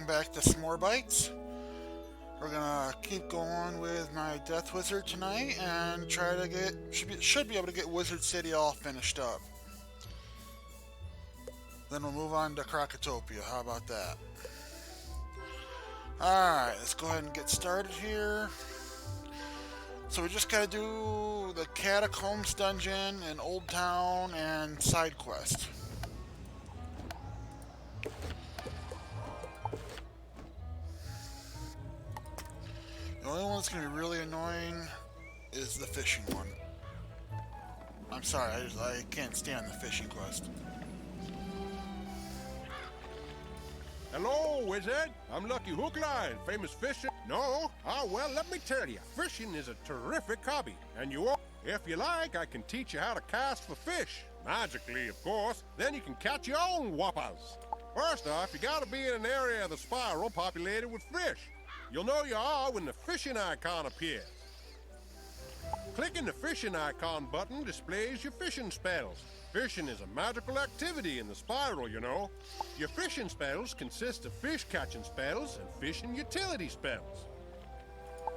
welcome back to some more bites. We're gonna keep going with my Death Wizard tonight and try to get should be able to get Wizard City all finished up. Then we'll move on to Krakatopia. How about that? Alright, let's go ahead and get started here. So we just gotta do the Catacombs dungeon in Old Town and side quest. The only one that's gonna be really annoying is the fishing one. I'm sorry, I can't stand the fishing quest. Hello, wizard. I'm Lucky Hookline, famous fisher. No? Ah, well, let me tell you, fishing is a terrific hobby, and if you like, I can teach you how to cast for fish. Magically, of course. Then you can catch your own whoppers. First off, you gotta be in an area of the spiral populated with fish. You'll know you are when the fishing icon appears. Clicking the fishing icon button displays your fishing spells. Fishing is a magical activity in the spiral, you know. Your fishing spells consist of fish catching spells and fishing utility spells.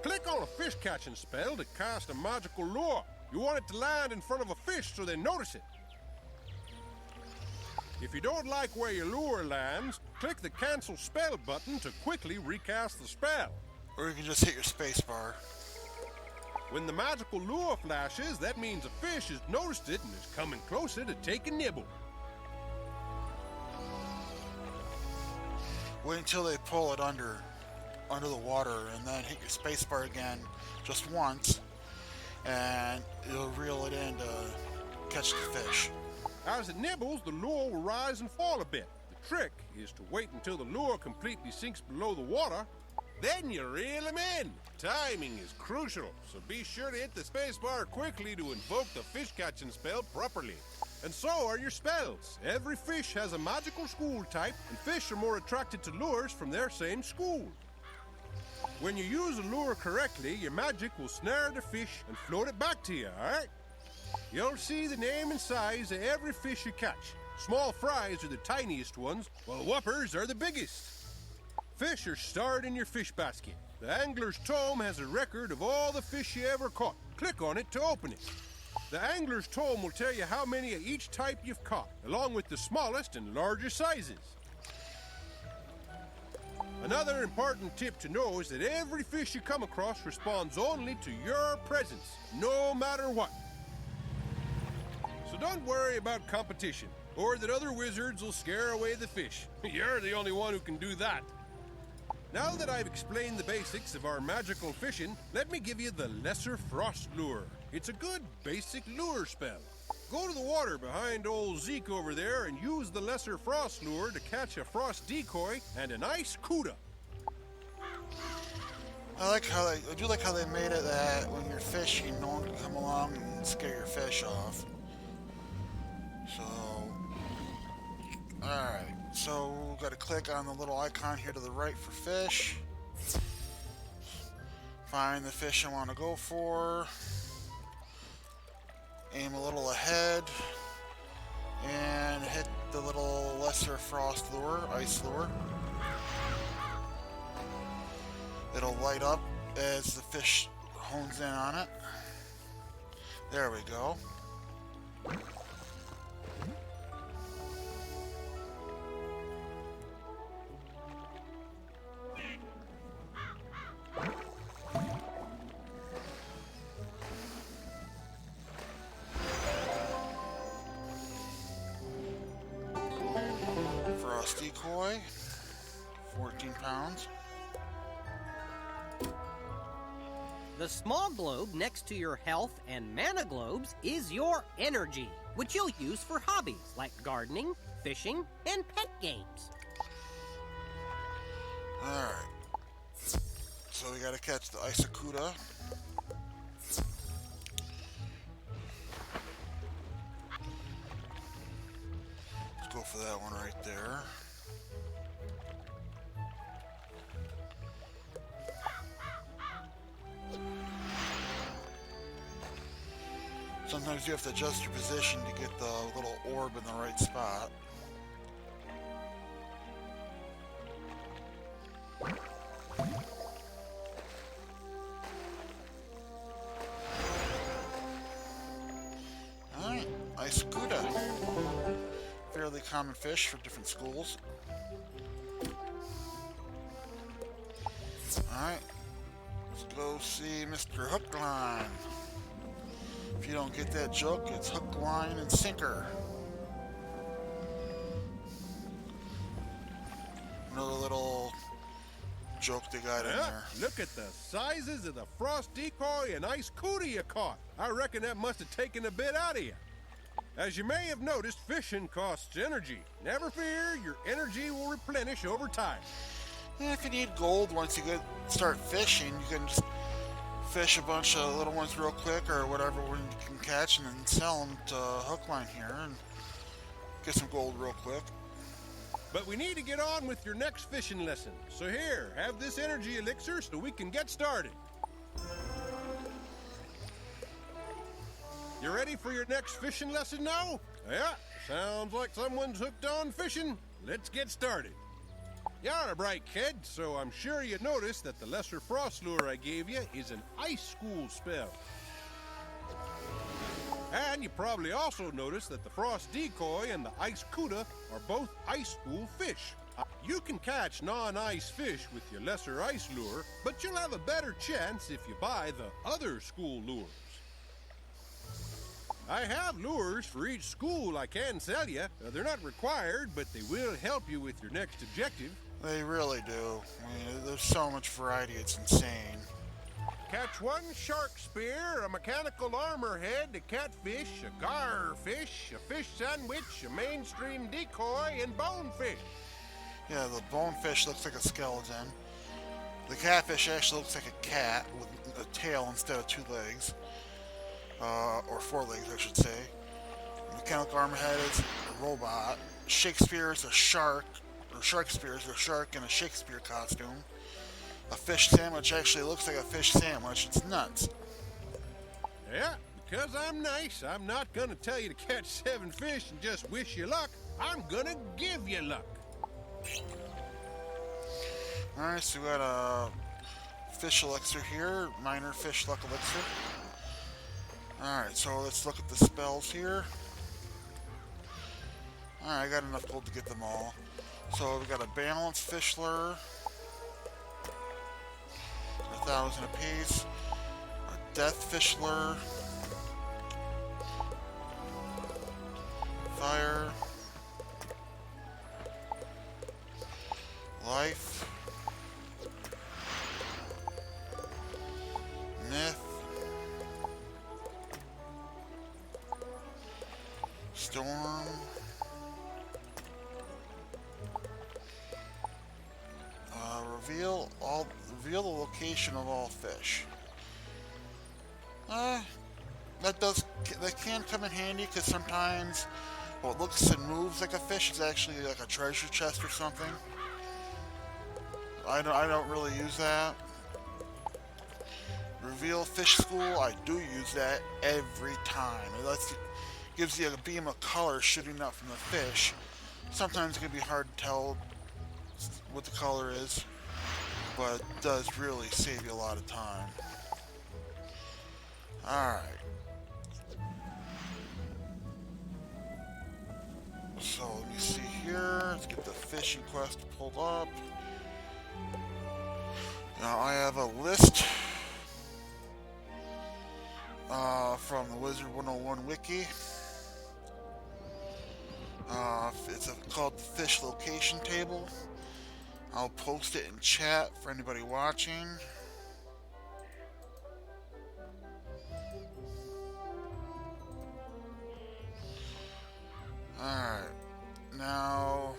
Click on a fish catching spell to cast a magical lure. You want it to land in front of a fish so they notice it. If you don't like where your lure lands, click the cancel spell button to quickly recast the spell. Or you can just hit your spacebar. When the magical lure flashes, that means a fish has noticed it and is coming closer to take a nibble. Wait until they pull it under the water, and then hit your spacebar again just once, and it'll reel it in to catch the fish. As it nibbles, the lure will rise and fall a bit. The trick is to wait until the lure completely sinks below the water. Then you reel him in. Timing is crucial, so be sure to hit the spacebar quickly to invoke the fish catching spell properly. And so are your spells. Every fish has a magical school type, and fish are more attracted to lures from their same school. When you use a lure correctly, your magic will snare the fish and float it back to you, alright? You'll see the name and size of every fish you catch. Small fries are the tiniest ones, while whoppers are the biggest. Fish are stored in your fish basket. The Angler's Tome has a record of all the fish you ever caught. Click on it to open it. The Angler's Tome will tell you how many of each type you've caught, along with the smallest and larger sizes. Another important tip to know is that every fish you come across responds only to your presence, no matter what. So don't worry about competition, or that other wizards will scare away the fish. You're the only one who can do that. Now that I've explained the basics of our magical fishing, let me give you the Lesser Frost Lure. It's a good basic lure spell. Go to the water behind old Zeke over there and use the Lesser Frost Lure to catch a frost decoy and an ice cuda. I do like how they made it that when you're fishing, no one can come along and scare your fish off. So, alright. So, we've got to click on the little icon here to the right for fish. Find the fish I want to go for. Aim a little ahead. And hit the little Lesser Frost Lure, Ice Lure. It'll light up as the fish hones in on it. There we go. Frost decoy, 14 pounds. The small globe next to your health and mana globes is your energy, which you'll use for hobbies like gardening, fishing, and pet games. Alright. So we gotta catch the Isacuda. Let's go for that one right there. Sometimes you have to adjust your position to get the little orb in the right spot. common fish for different schools. Alright, let's go see Mr. Hookline. If you don't get that joke, it's hook, line, and sinker. Another little joke they got in there. Look at the sizes of the frost decoy and ice cooter you caught. I reckon that must have taken a bit out of you. As you may have noticed, fishing costs energy. Never fear, your energy will replenish over time. And if you need gold once you start fishing, you can just fish a bunch of little ones real quick or whatever one you can catch and then sell them to Hookline here and get some gold real quick. But we need to get on with your next fishing lesson. So here, have this energy elixir so we can get started. You ready for your next fishing lesson now? Yeah, sounds like someone's hooked on fishing. Let's get started. You're a bright kid, so I'm sure you noticed that the lesser frost lure I gave you is an ice school spell. And you probably also noticed that the frost decoy and the ice cuda are both ice school fish. You can catch non-ice fish with your lesser ice lure, but you'll have a better chance if you buy the other school lures. I have lures for each school I can sell you. They're not required, but they will help you with your next objective. They really do. I mean, there's so much variety, it's insane. Catch one shark spear, a mechanical armor head, a catfish, a garfish, a fish sandwich, a mainstream decoy, and bonefish. Yeah, the bonefish looks like a skeleton. The catfish actually looks like a cat with a tail instead of 2 legs. Or 4 legs, I should say. Mechanical armor head is a robot. Shakespeare is a shark, or Sharkspeare is a shark in a Shakespeare costume. A fish sandwich actually looks like a fish sandwich. It's nuts. Yeah, because I'm nice, I'm not gonna tell you to catch 7 fish and just wish you luck. I'm gonna give you luck. Alright, so we got a fish elixir here. Minor fish luck elixir. Alright, so let's look at the spells here. Alright, I got enough gold to get them all. So we got a balanced fish lure. 1,000 apiece. A death fish lure. Fire. Life. Myth. Storm. Reveal the location of all fish. That can come in handy because sometimes what looks and moves like a fish is actually like a treasure chest or something. I don't really use that. Reveal fish school, I do use that every time. Gives you a beam of color shooting out from the fish. Sometimes it can be hard to tell what the color is, but it does really save you a lot of time. Alright. So let me see here. Let's get the fishing quest pulled up. Now I have a list from the Wizard 101 wiki. It's called the Fish Location Table. I'll post it in chat for anybody watching. Alright. Now,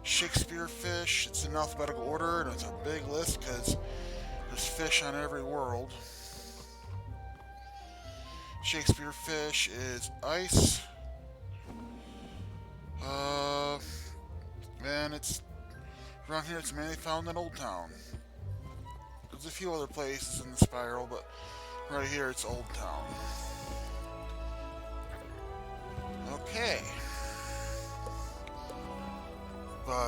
Shakespeare fish. It's in alphabetical order, and it's a big list because there's fish on every world. Shakespeare fish is ice. And it's around here. It's mainly found in Old Town. There's a few other places in the spiral, but right here it's Old Town. Okay.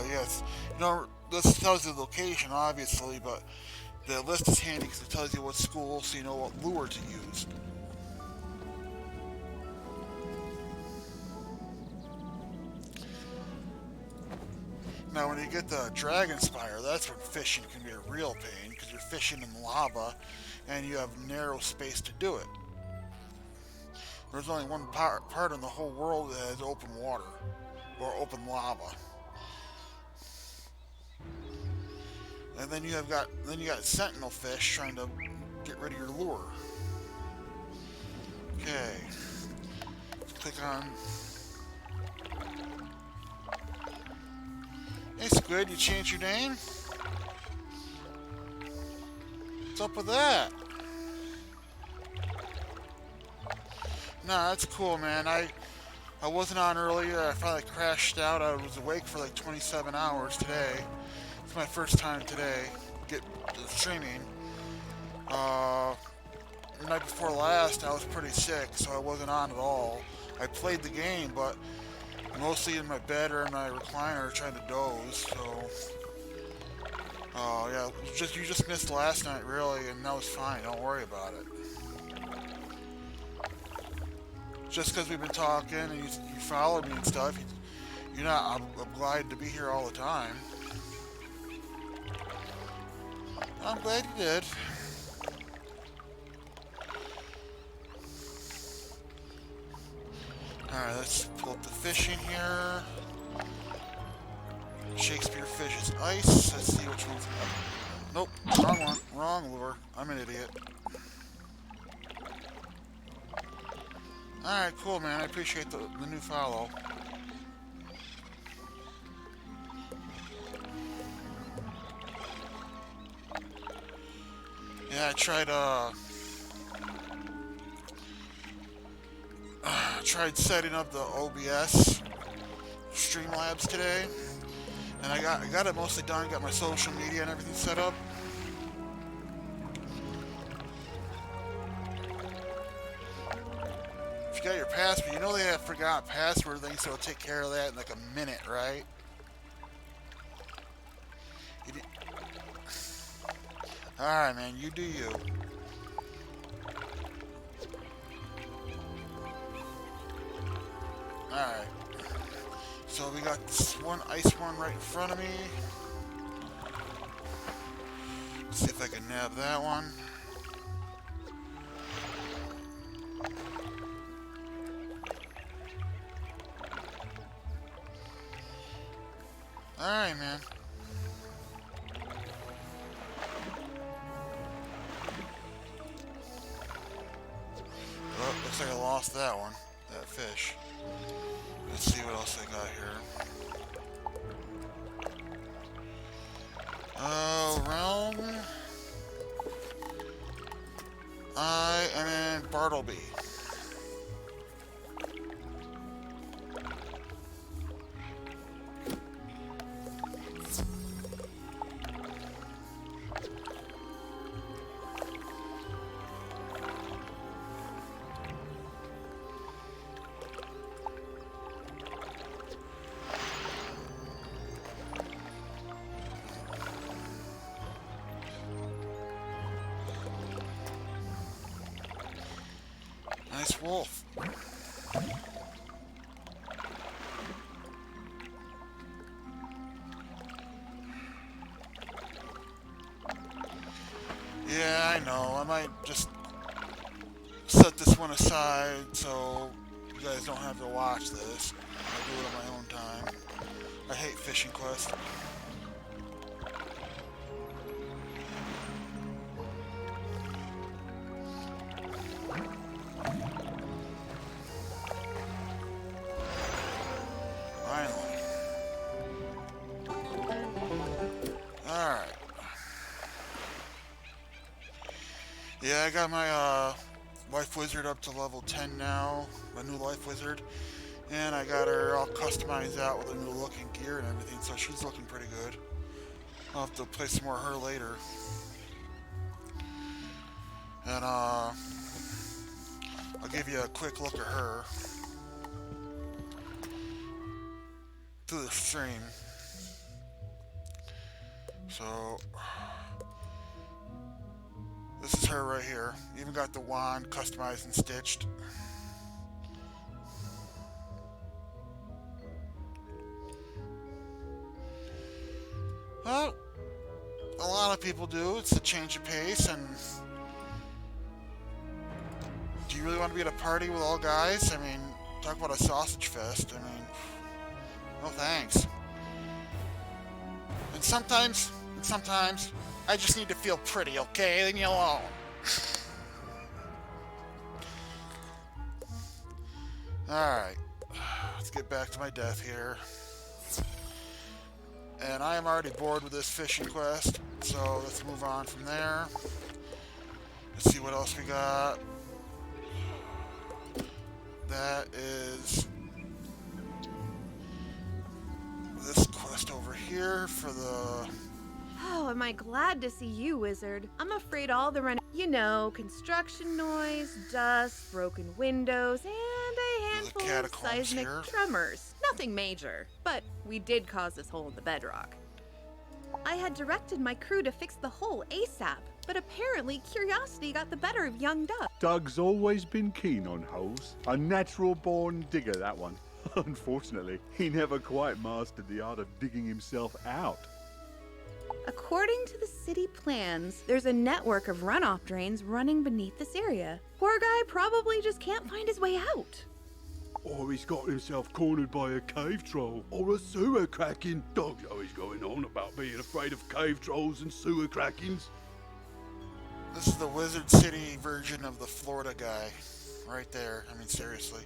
Yes, this tells you the location, obviously, but the list is handy because it tells you what school, so you know what lure to use. Now, when you get the Dragon Spire, that's when fishing can be a real pain, because you're fishing in lava, and you have narrow space to do it. There's only one part in the whole world that has open water, or open lava. And then you got sentinel fish trying to get rid of your lure. Okay. Click on. Hey Squid, you changed your name? What's up with that? Nah, that's cool, man. I wasn't on earlier. I finally crashed out. I was awake for like 27 hours today. It's my first time today streaming. The night before last, I was pretty sick, so I wasn't on at all. I played the game, but mostly in my bed or in my recliner trying to doze. So, yeah, you just missed last night, really, and that was fine. Don't worry about it. Just because we've been talking and you followed me and stuff, you're not obliged to be here all the time. I'm glad you did. Alright, let's pull up the fishing here. Shakespeare fishes ice. Let's see which one's... Nope, wrong one. Wrong lure. I'm an idiot. Alright, cool, man. I appreciate the new follow. Yeah, I tried setting up the OBS Streamlabs today, and I got it mostly done. Got my social media and everything set up. If you got your password, you know they have forgot password thing, so it'll take care of that in like a minute, right? Alright, man, you do you. Alright. So we got this one ice one right in front of me. Let's see if I can nab that one. Alright, man. Oh, looks like I lost that one. That fish. Let's see what else I got here. Realm. I am in Bartleby. Nice wolf. Yeah, I know. I might just set this one aside so you guys don't have to watch this. I'll do it on my own time. I hate Fishing Quest. Yeah, I got my Life Wizard up to level 10 now, my new Life Wizard, and I got her all customized out with a new looking gear and everything, so she's looking pretty good. I'll have to play some more of her later. And I'll give you a quick look at her through the stream. So this is her right here. Even got the wand customized and stitched. Well, a lot of people do. It's a change of pace, and do you really want to be at a party with all guys? I mean, talk about a sausage fest. I mean, no thanks. And sometimes, I just need to feel pretty, okay? Leave me alone. Alright, let's get back to my death here. And I am already bored with this fishing quest, so let's move on from there. Let's see what else we got. That is this quest over here for the... Oh, am I glad to see you, Wizard. I'm afraid all the construction noise, dust, broken windows, and a handful of catacombs seismic here. tremors. Nothing major, but we did cause this hole in the bedrock. I had directed my crew to fix the hole ASAP, but apparently curiosity got the better of young Doug. Doug's always been keen on holes. A natural-born digger, that one. Unfortunately, he never quite mastered the art of digging himself out. According to the city plans, there's a network of runoff drains running beneath this area. Poor guy probably just can't find his way out. Or he's got himself cornered by a cave troll or a sewer kraken. Dog's always going on about being afraid of cave trolls and sewer krakens. This is the Wizard City version of the Florida guy. Right there. I mean, seriously.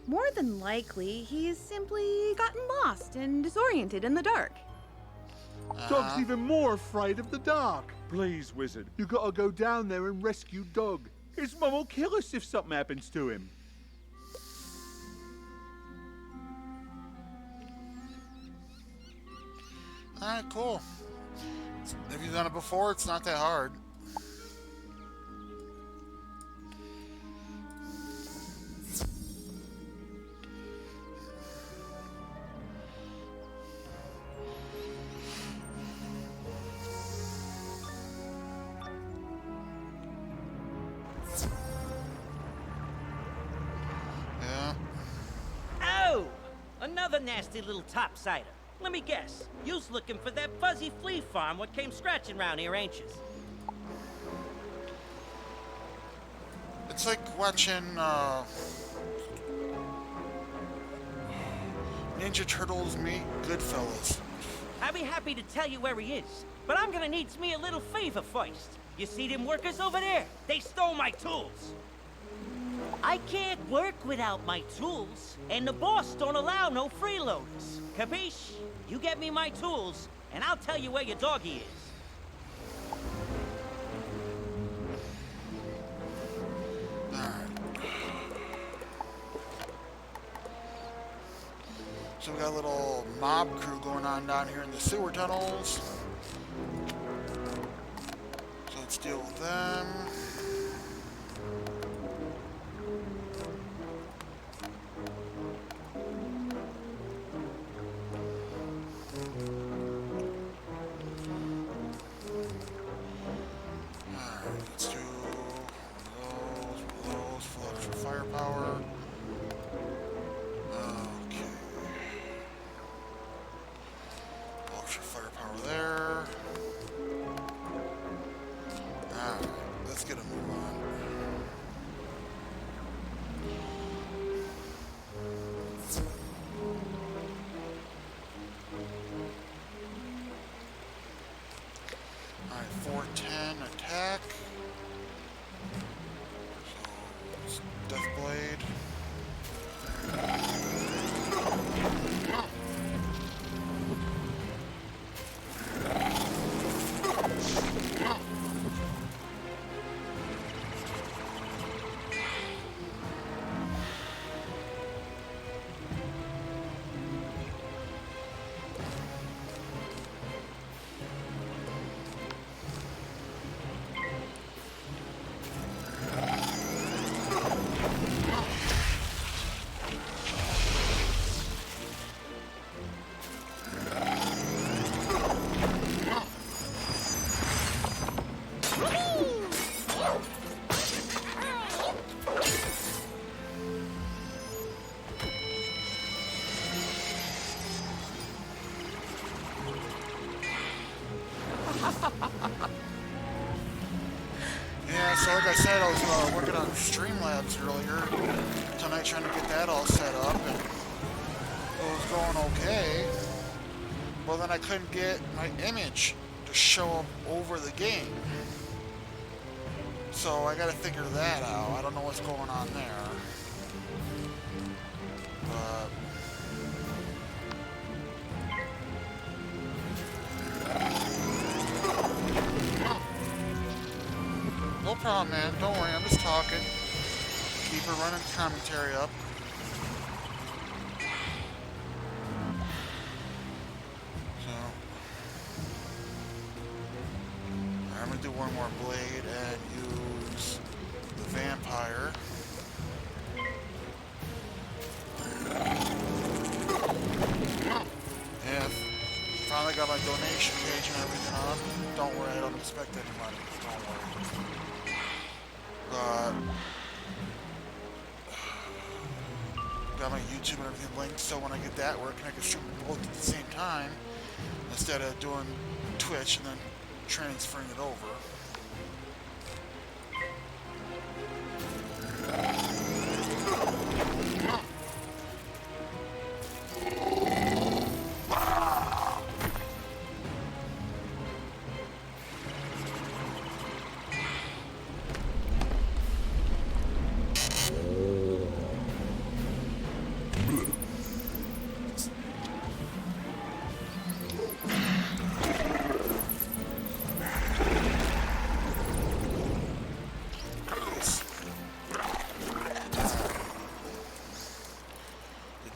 More than likely, he's simply gotten lost and disoriented in the dark. Dog's even more afraid of the dark. Please, Wizard, you gotta go down there and rescue Dog. His mum will kill us if something happens to him. Alright, cool. Have you done it before? It's not that hard. Yeah. Oh! Another nasty little topsider. Let me guess. You's looking for that fuzzy flea farm what came scratching round here, ain't yous? It's like watching, Ninja Turtles meet Goodfellas. I'd be happy to tell you where he is, but I'm gonna need me a little favor first. You see them workers over there? They stole my tools. I can't work without my tools, and the boss don't allow no freeloaders. Capiche? You get me my tools, and I'll tell you where your doggy is. So we got a little mob crew going on down here in the sewer tunnels. So let's deal with them. Alright, let's do those for extra firepower. Okay. Extra firepower there. Alright, let's get a move on. Alright, 410 attack. So, it's Deathblade. Yeah, so like I said, I was working on Streamlabs earlier tonight, trying to get that all set up, and it was going okay. Well, then I couldn't get my image to show up over the game. So I gotta figure that out. I don't know what's going on there. But no problem, man. Don't worry, I'm just talking. Keep a running commentary up. So I'm gonna do one more blade and use the vampire. And finally got my donation page and everything on. Don't worry, I don't expect any money. Don't worry. Got my YouTube and everything linked, so when I get that working, I can shoot both at the same time instead of doing Twitch and then transferring it over.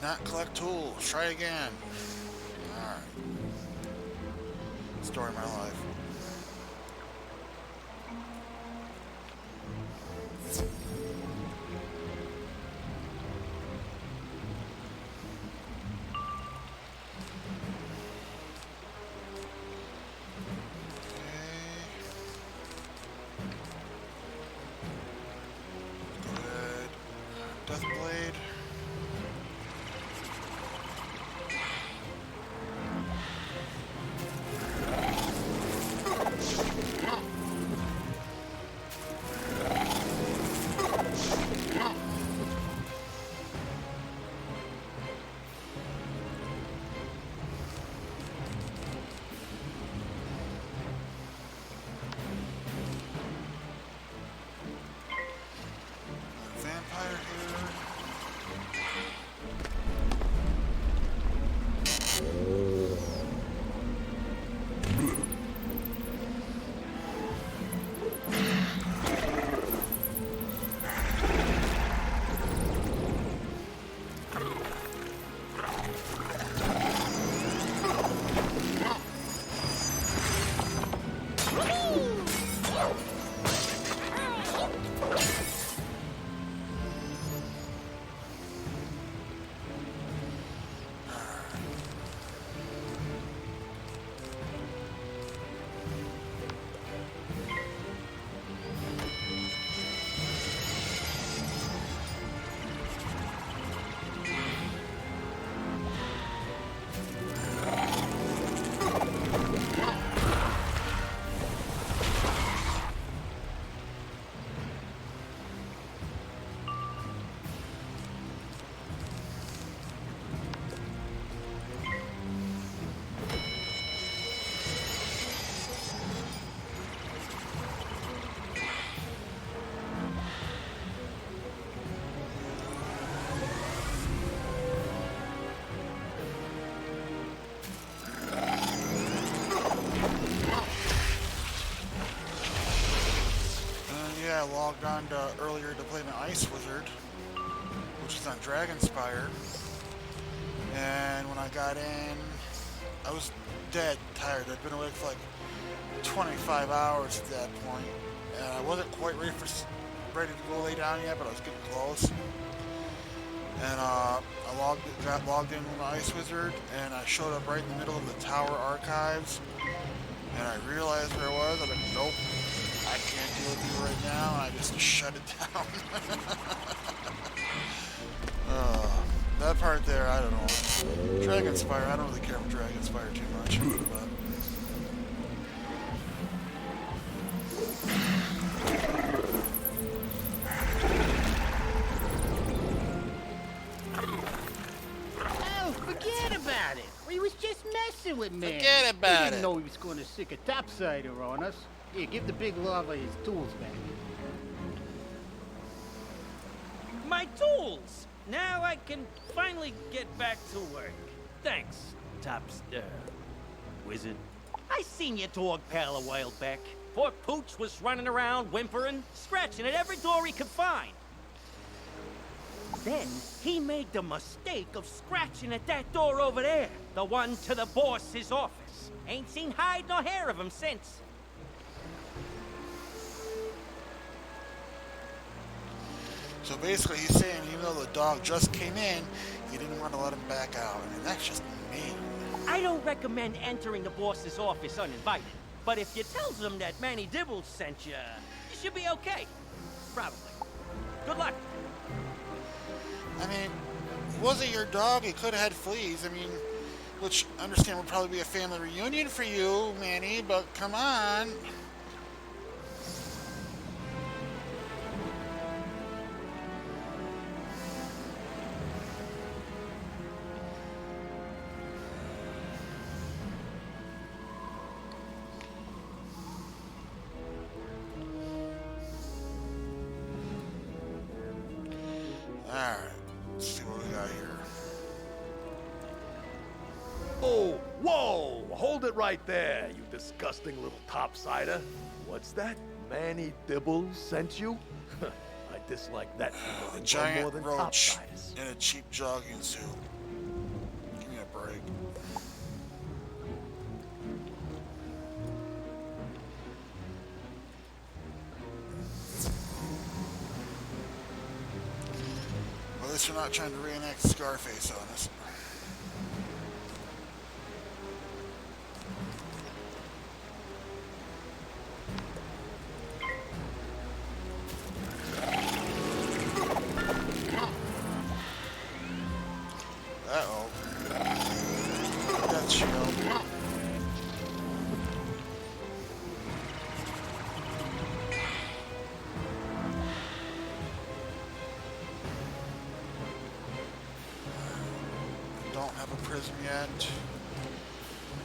Not collect tools. Try again. Alright. Story of my life. Good. Deathblade. Vampire here. I logged on to earlier to play my Ice Wizard, which is on Dragonspire, and when I got in, I was dead tired. I'd been awake for like 25 hours at that point, and I wasn't quite ready to go lay down yet, but I was getting close. And I got logged in with my Ice Wizard, and I showed up right in the middle of the Tower Archives, and I realized where it was. I'm like, nope. I can't deal with you right now, and I just shut it down. That part there, I don't know. Dragonspire, I don't really care for Dragonspire too much, but man. Forget We about didn't it. know he was going to sick a topsider on us. Here, give the big lava his tools back. My tools! Now I can finally get back to work. Thanks, Wizard. I seen your dog pal a while back. Poor Pooch was running around whimpering, scratching at every door he could find. Then he made the mistake of scratching at that door over there, the one to the boss's office. Ain't seen hide nor hair of him since. So basically, he's saying even though the dog just came in, he didn't want to let him back out. I mean, that's just mean. I don't recommend entering the boss's office uninvited, but if you tell them that Manny Dibbles sent you, you should be okay. Probably. Good luck. I mean, was it your dog? It could have had fleas. I mean, which I understand would probably be a family reunion for you, Manny, but come on. Alright, let's see what we got here. Oh, whoa! Hold it right there, you disgusting little topsider. What's that? Manny Dibbles sent you? I dislike that feeling more Giant than roach topsiders. in a cheap jogging suit. Give me a break. Well, at least we're not trying to reenact Scarface on us. Uh-oh. That shield. Don't have a prism yet.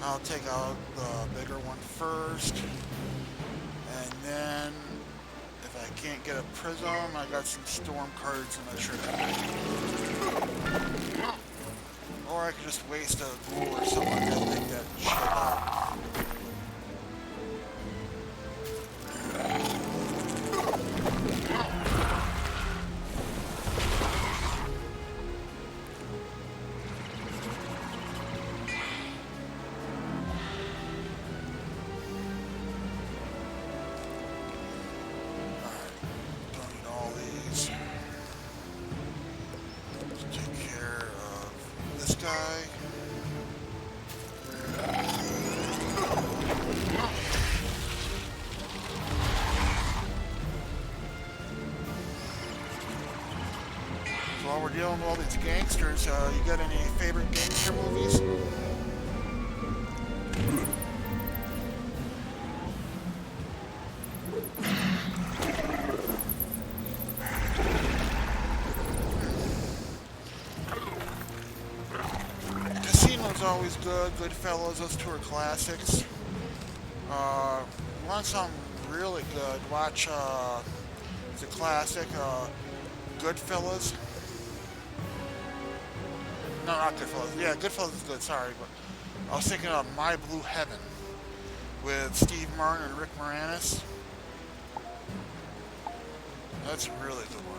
I'll take out the bigger one first. And then, if I can't get a prism, I got some storm cards in my trigger. Or I could just waste a ghoul or something like that to take that shit out. Don't need all these. Let's take care of this guy. So while we're dealing with all these gangsters, you got any favorite gangster movies? Casino's always good. Goodfellas, those two are classics. Want something really good? Watch it's a classic. Goodfellas. No, not Goodfellas. Yeah, Goodfellas is good. Sorry, but I was thinking of My Blue Heaven with Steve Martin and Rick Moranis. That's a really good one.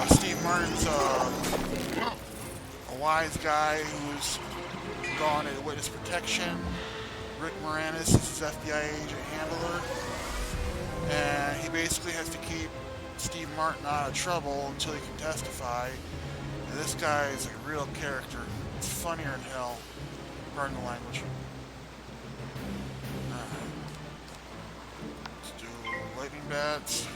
Steve Martin's a wise guy who's gone into witness protection. Rick Moranis is his FBI agent handler. And he basically has to keep Steve Martin out of trouble until he can testify. And this guy is a real character. It's funnier than hell. Pardon the language. Let's do lightning bats.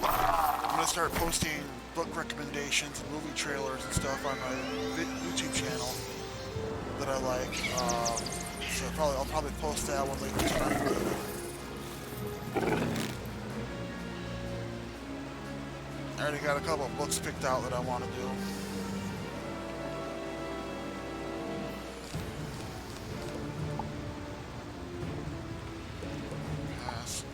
I'm gonna start posting book recommendations and movie trailers and stuff on my YouTube channel that I like. So I'll probably post that one later tonight. I already got a couple of books picked out that I want to do. Pass.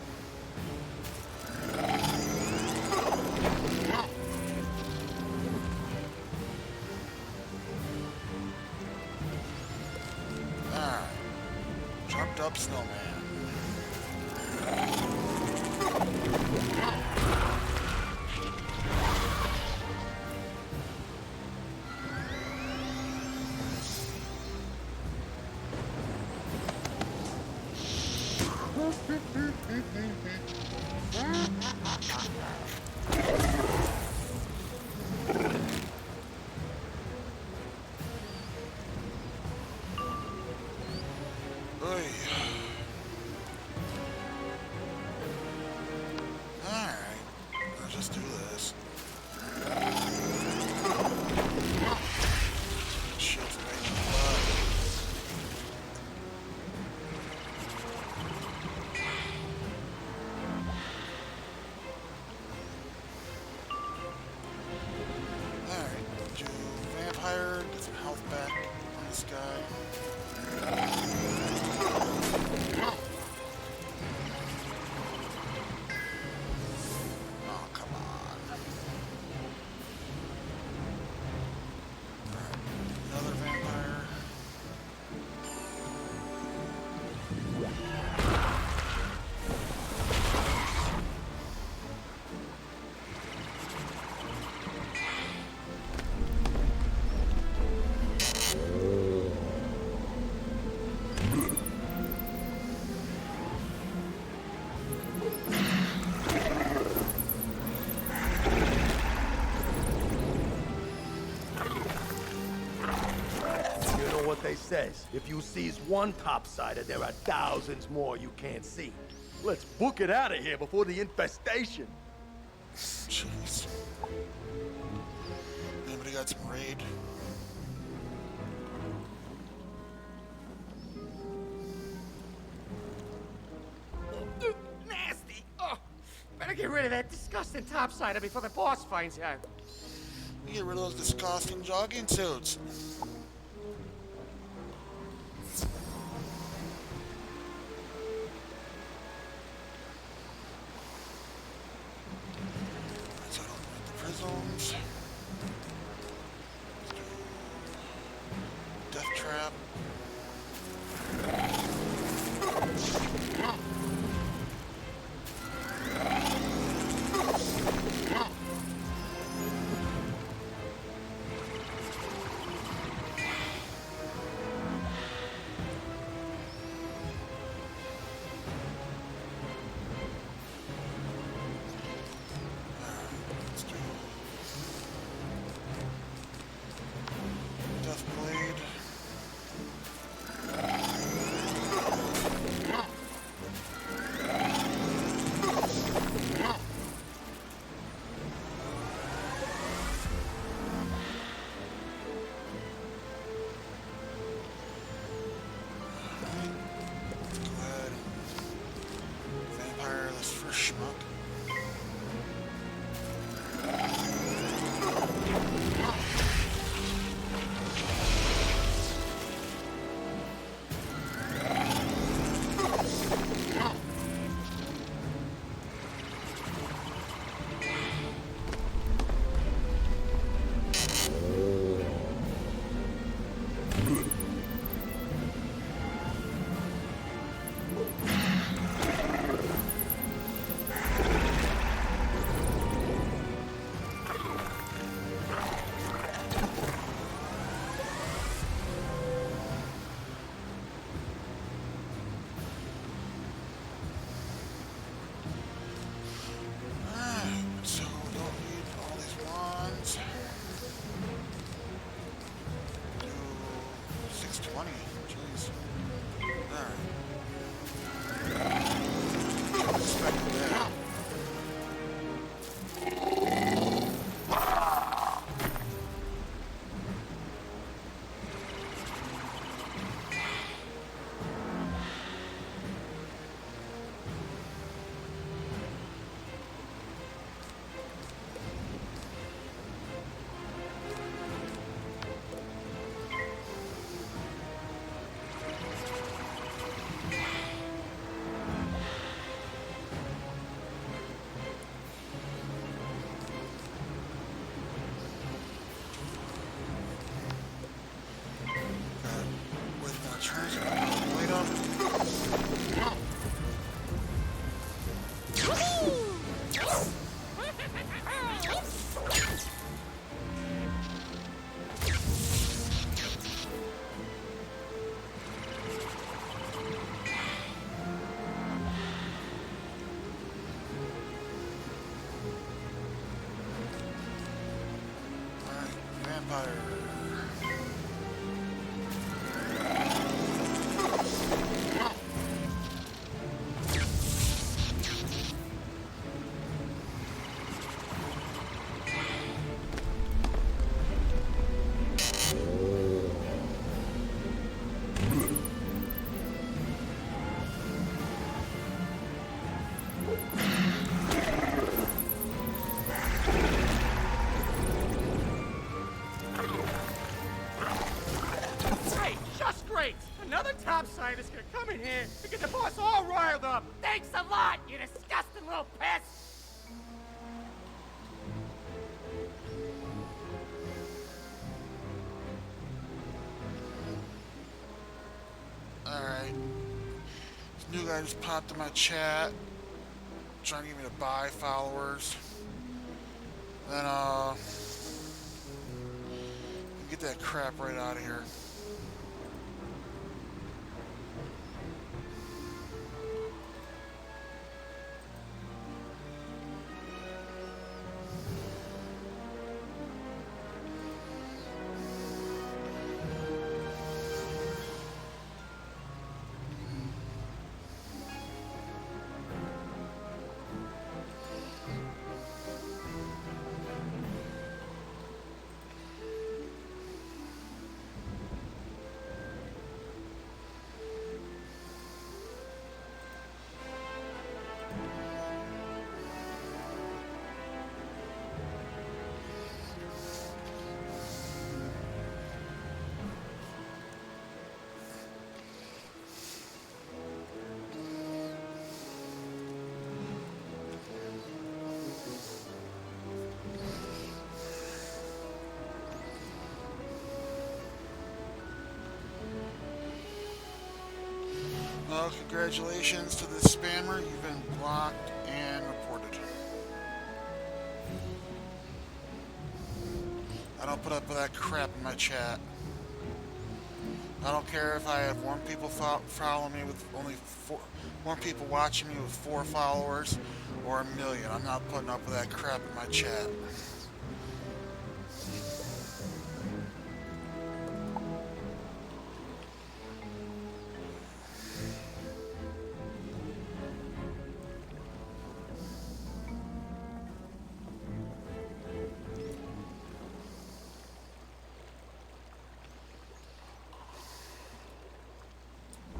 Alright. Jumped up snowman. Oy. Alright, let's just do this. Shit's making blood. Alright, do vampire, get some health back on this guy. Oh, come on. Alright, another vampire. You know what they says? If you seize one topsider, there are thousands more you can't see. Let's book it out of here before the infestation. Jeez. Anybody got some raid? Nasty! Oh, better get rid of that disgusting topsider before the boss finds out. You get rid of those disgusting jogging suits. So I don't need the prisms. Let's do Death Trap. Let's do Death Blade. Empire. Great, just great. Another topsider's gonna come in here and get the boss all riled up. Thanks a lot, you disgusting little pest. Alright. This new guy just popped in my chat. Trying to get me to buy followers. Then, get that crap right out of here. Well, congratulations to the spammer. You've been blocked and reported. I don't put up with that crap in my chat. I don't care if I have one people following me with only one people watching me with 4 followers or 1 million. I'm not putting up with that crap in my chat.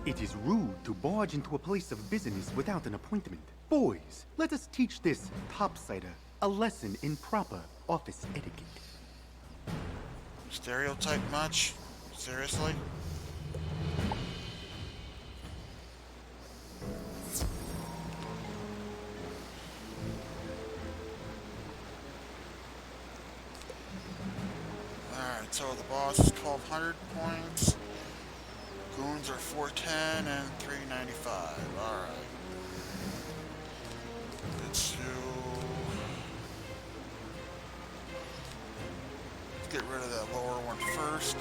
It is rude to barge into a place of business without an appointment. Boys, let us teach this topsider a lesson in proper office etiquette. Stereotype much? Seriously? Alright, so the boss is 1,200 points. Goons are 410 and 395. Alright. Let's get rid of that lower one first.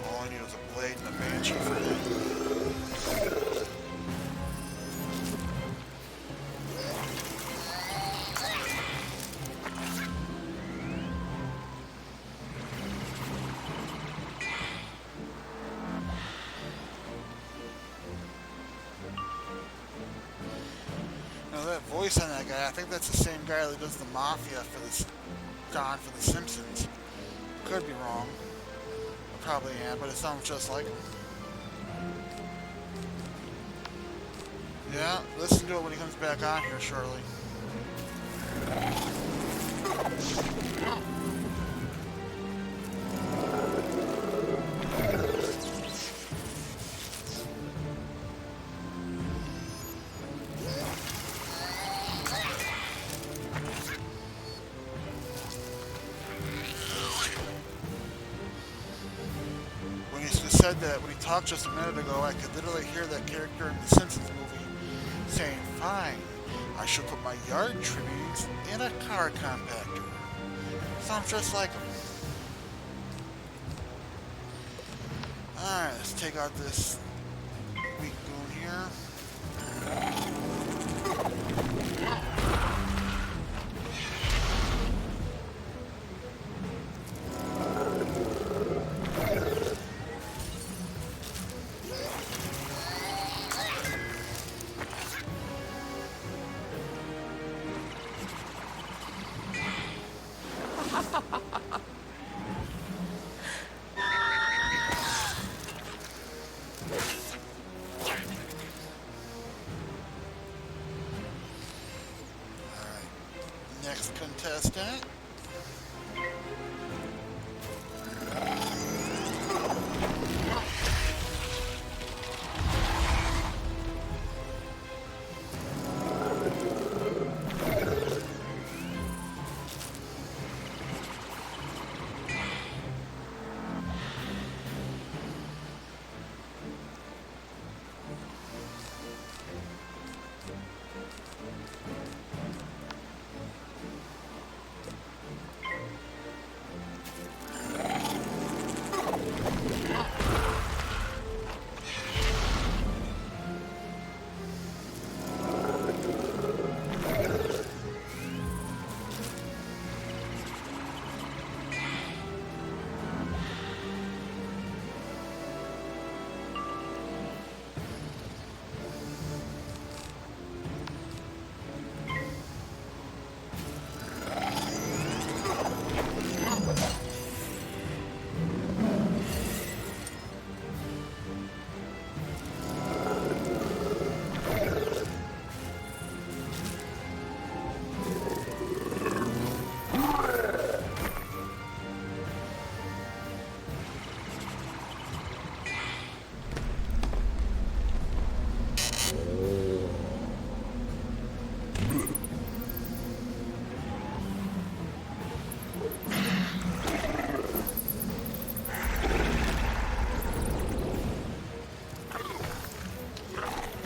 All I need is a blade and a banshee for him. Voice on that guy, I think that's the same guy that does the Mafia for this Don for The Simpsons. Could be wrong. I probably am, but it sounds just like him. Yeah, listen to it when he comes back on here shortly. Said that when he talked just a minute ago, I could literally hear that character in the Simpsons movie saying, "Fine, I should put my yard trimmings in a car compactor." Sounds just like him. Alright, let's take out this weak goon here. Next contestant.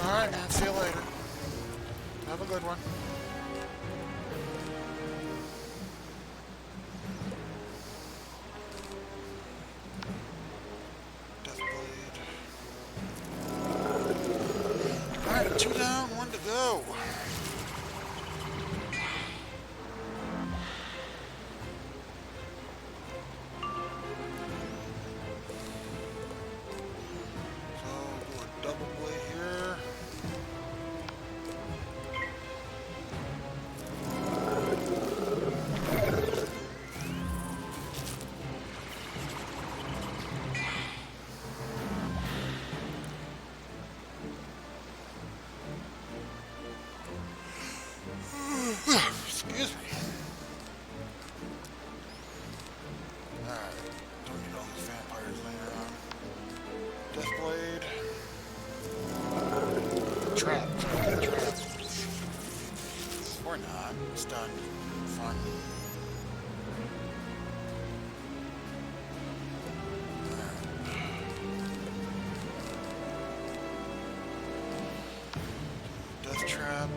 Alright, man. See you later. Have a good one. Deathblade. Alright, 2 down, 1 to go. So, do a double blade here. Excuse me. Alright. Don't need all these vampires laying around. Deathblade. Trap. Trap. Or not. It's done. Fun. Death trap.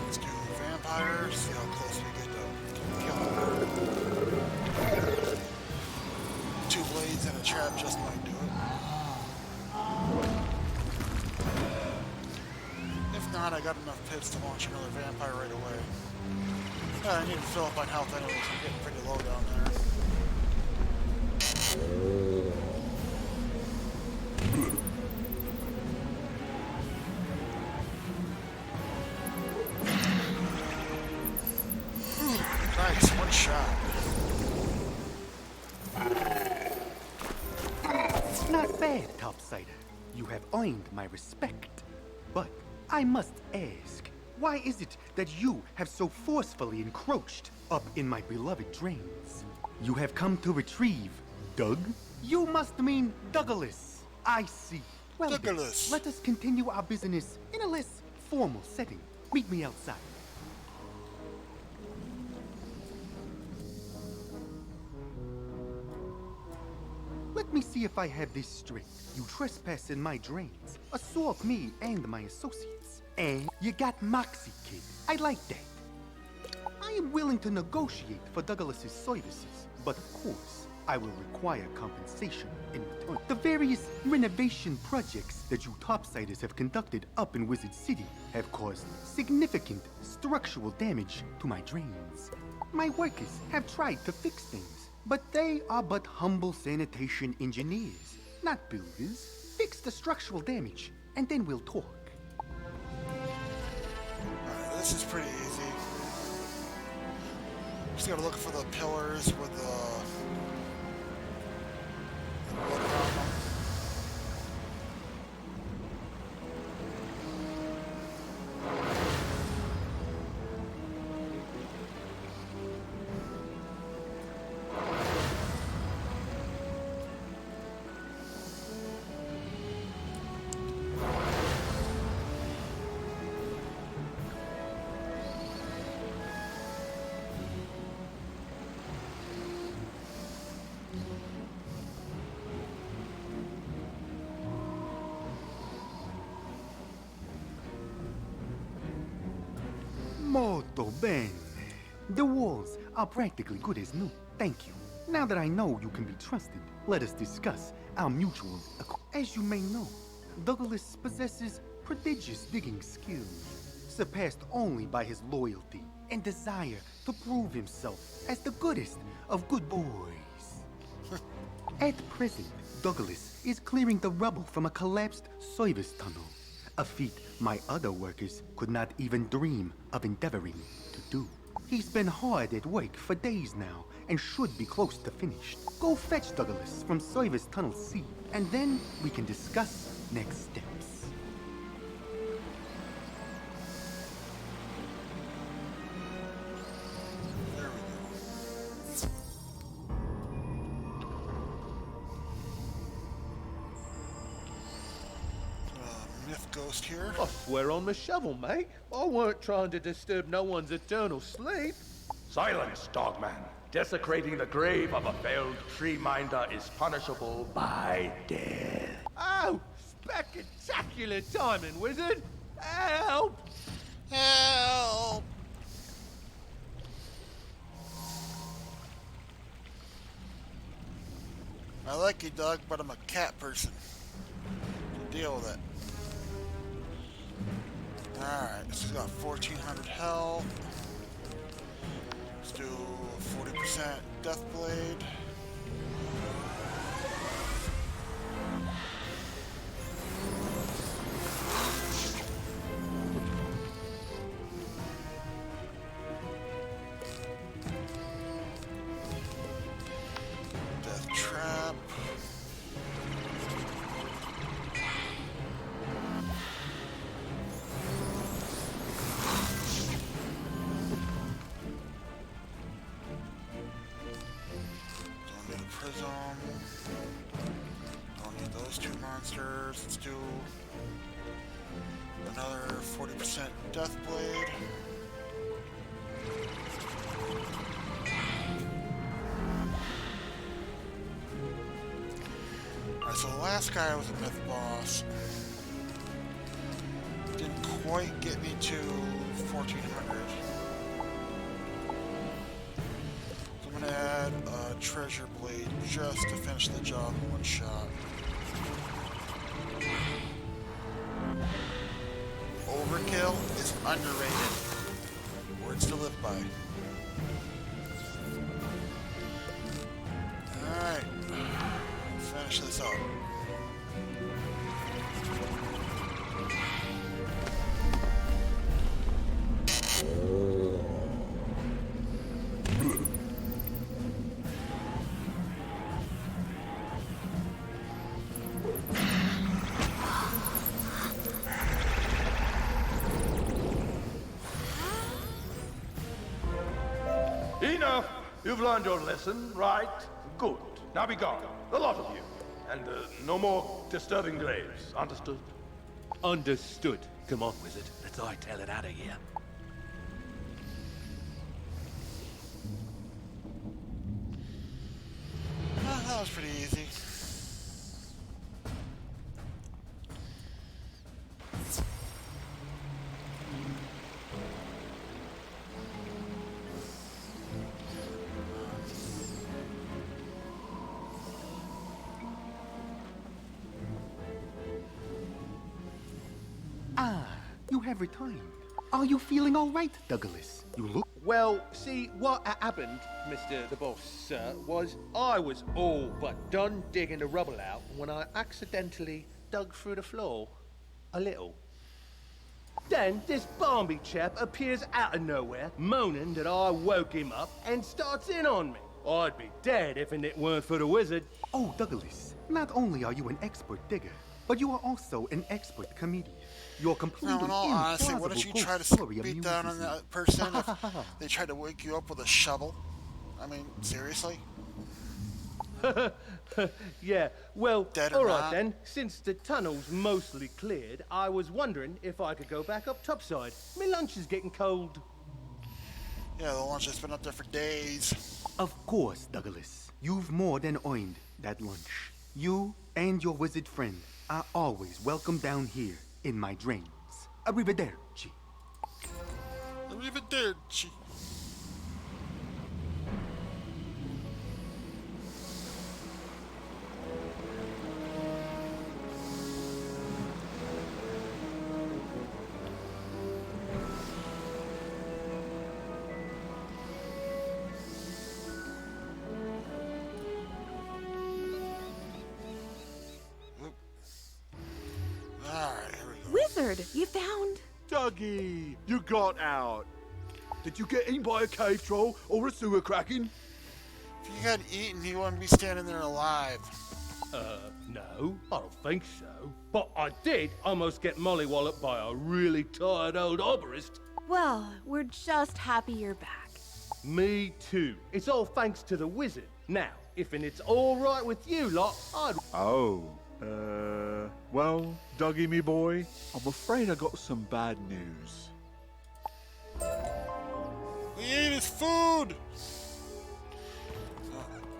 Let's do vampires, see how close we get to killing them. 2 blades and a trap just might do it. If not, I got enough pits to launch another vampire right away. I need to fill up on health anyways, I'm getting pretty low down there. Nice, one shot. Not bad, Topsider. You have earned my respect. But I must ask, why is it that you have so forcefully encroached up in my beloved drains? You have come to retrieve Doug? You must mean Douglas. I see. Well, then, Douglas. let us continue our business in a less formal setting. Meet me outside. Let me see if I have this straight. You trespass in my drains, assault me and my associates, and you got Moxie, kid. I like that. I am willing to negotiate for Douglas's services, but of course, I will require compensation in return. The various renovation projects that you topsiders have conducted up in Wizard City have caused significant structural damage to my drains. My workers have tried to fix things, but they are but humble sanitation engineers, not builders. Fix the structural damage, and then we'll talk. Alright, this is pretty easy. Just gotta look for the pillars with the wood around them. Molto bene. The walls are practically good as new. Thank you. Now that I know you can be trusted, let us discuss our mutual As you may know, Douglas possesses prodigious digging skills, surpassed only by his loyalty and desire to prove himself as the goodest of good boys. At present, Douglas is clearing the rubble from a collapsed service tunnel, a feat my other workers could not even dream of endeavoring to do. He's been hard at work for days now and should be close to finished. Go fetch Douglas from Service Tunnel C, and then we can discuss next steps. There we go. Myth Ghost here. I swear on my shovel, mate. I weren't trying to disturb no one's eternal sleep. Silence, Dogman. Desecrating the grave of a failed tree minder is punishable by death. Oh, spectacular timing, wizard. Help! Help! I like you, Doug, but I'm a cat person. So deal with it. Alright, this has got 1400 health. Let's do 40% Deathblade. Death Trap. Don't need a Prism. Don't need those two monsters. Let's do another 40% Deathblade. Alright, so the last guy was a myth boss. Didn't quite get me to 1400. So I'm gonna add a treasure blade just to finish the job in one shot. Overkill is underrated. Words to live by. Alright. Finish this up. Enough! You've learned your lesson, right? Good. Now be gone. The lot of you. And no more disturbing graves. Understood? Understood. Come on, wizard. Let's hightail it out of here. That was pretty easy. You have returned. Are you feeling all right, Douglas? You look... Well, see, what happened, Mr. the Boss, sir, was I was all but done digging the rubble out when I accidentally dug through the floor. A little. Then this Barnby chap appears out of nowhere, moaning that I woke him up and starts in on me. I'd be dead if it weren't for the wizard. Oh, Douglas, not only are you an expert digger, but you are also an expert comedian. Your completely Now, in all honesty, what if you try to beat down on that person if they try to wake you up with a shovel? I mean, seriously? Yeah, well, Dead or alright not? then. Since the tunnel's mostly cleared, I was wondering if I could go back up topside. My lunch is getting cold. Yeah, the lunch has been up there for days. Of course, Douglas. You've more than earned that lunch. You and your wizard friend are always welcome down here in my drains. Arrivederci. Arrivederci. Alright, here we go. Wizard, you found... Dougie, you got out. Did you get eaten by a cave troll or a sewer kraken? If you got eaten, you wouldn't be standing there alive. No, I don't think so. But I did almost get mollywalloped by a really tired old arborist. Well, we're just happy you're back. Me too. It's all thanks to the wizard. Now, if it's all right with you lot, I'd... Oh, well, Dougie, me boy, I'm afraid I got some bad news. We ate his food!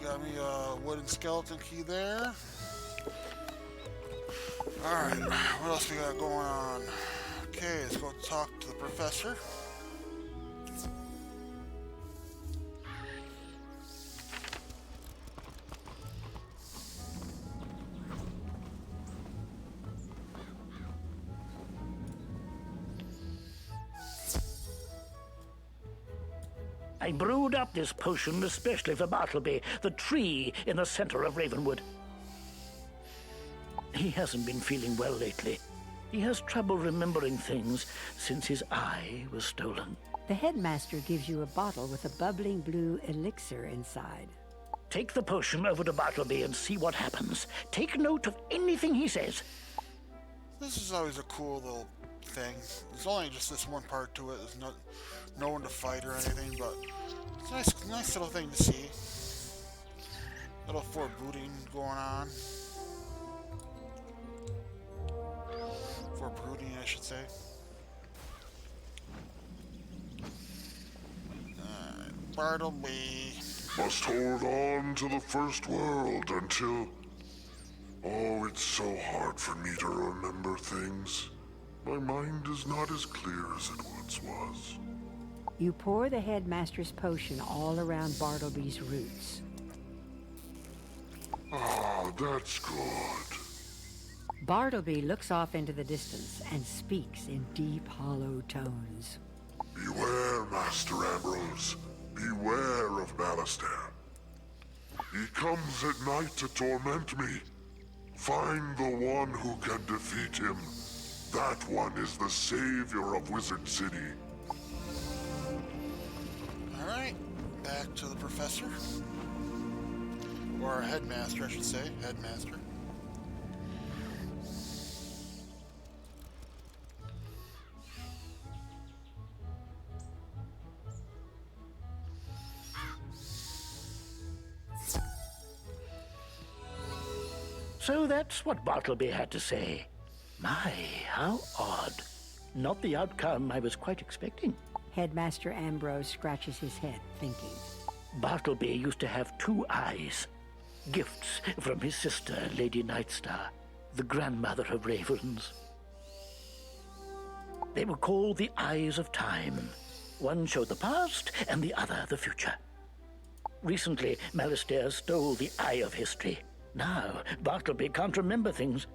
Got me a wooden skeleton key there. Alright, what else we got going on? Okay, let's go talk to the professor. I brewed up this potion especially for Bartleby, the tree in the center of Ravenwood. He hasn't been feeling well lately. He has trouble remembering things since his eye was stolen. The headmaster gives you a bottle with a bubbling blue elixir inside. Take the potion over to Bartleby and see what happens. Take note of anything he says. This is always a cool little thing. There's only just this one part to it. There's no one to fight or anything, but it's a nice little thing to see. Little foreboding going on. Foreboding, I should say. Bartleby. Must hold on to the first world until... Oh, it's so hard for me to remember things. My mind is not as clear as it once was. You pour the headmaster's potion all around Bartleby's roots. Ah, that's good. Bartleby looks off into the distance and speaks in deep, hollow tones. Beware, Master Ambrose. Beware of Malastair. He comes at night to torment me. Find the one who can defeat him. That one is the savior of Wizard City. Alright, back to the professor. Or headmaster, I should say. Headmaster. So that's what Bartleby had to say. My, how odd. Not the outcome I was quite expecting. Headmaster Ambrose scratches his head, thinking. Bartleby used to have two eyes. Gifts from his sister, Lady Nightstar, the grandmother of ravens. They were called the Eyes of Time. One showed the past, and the other the future. Recently, Malastair stole the Eye of History. Now, Bartleby can't remember things.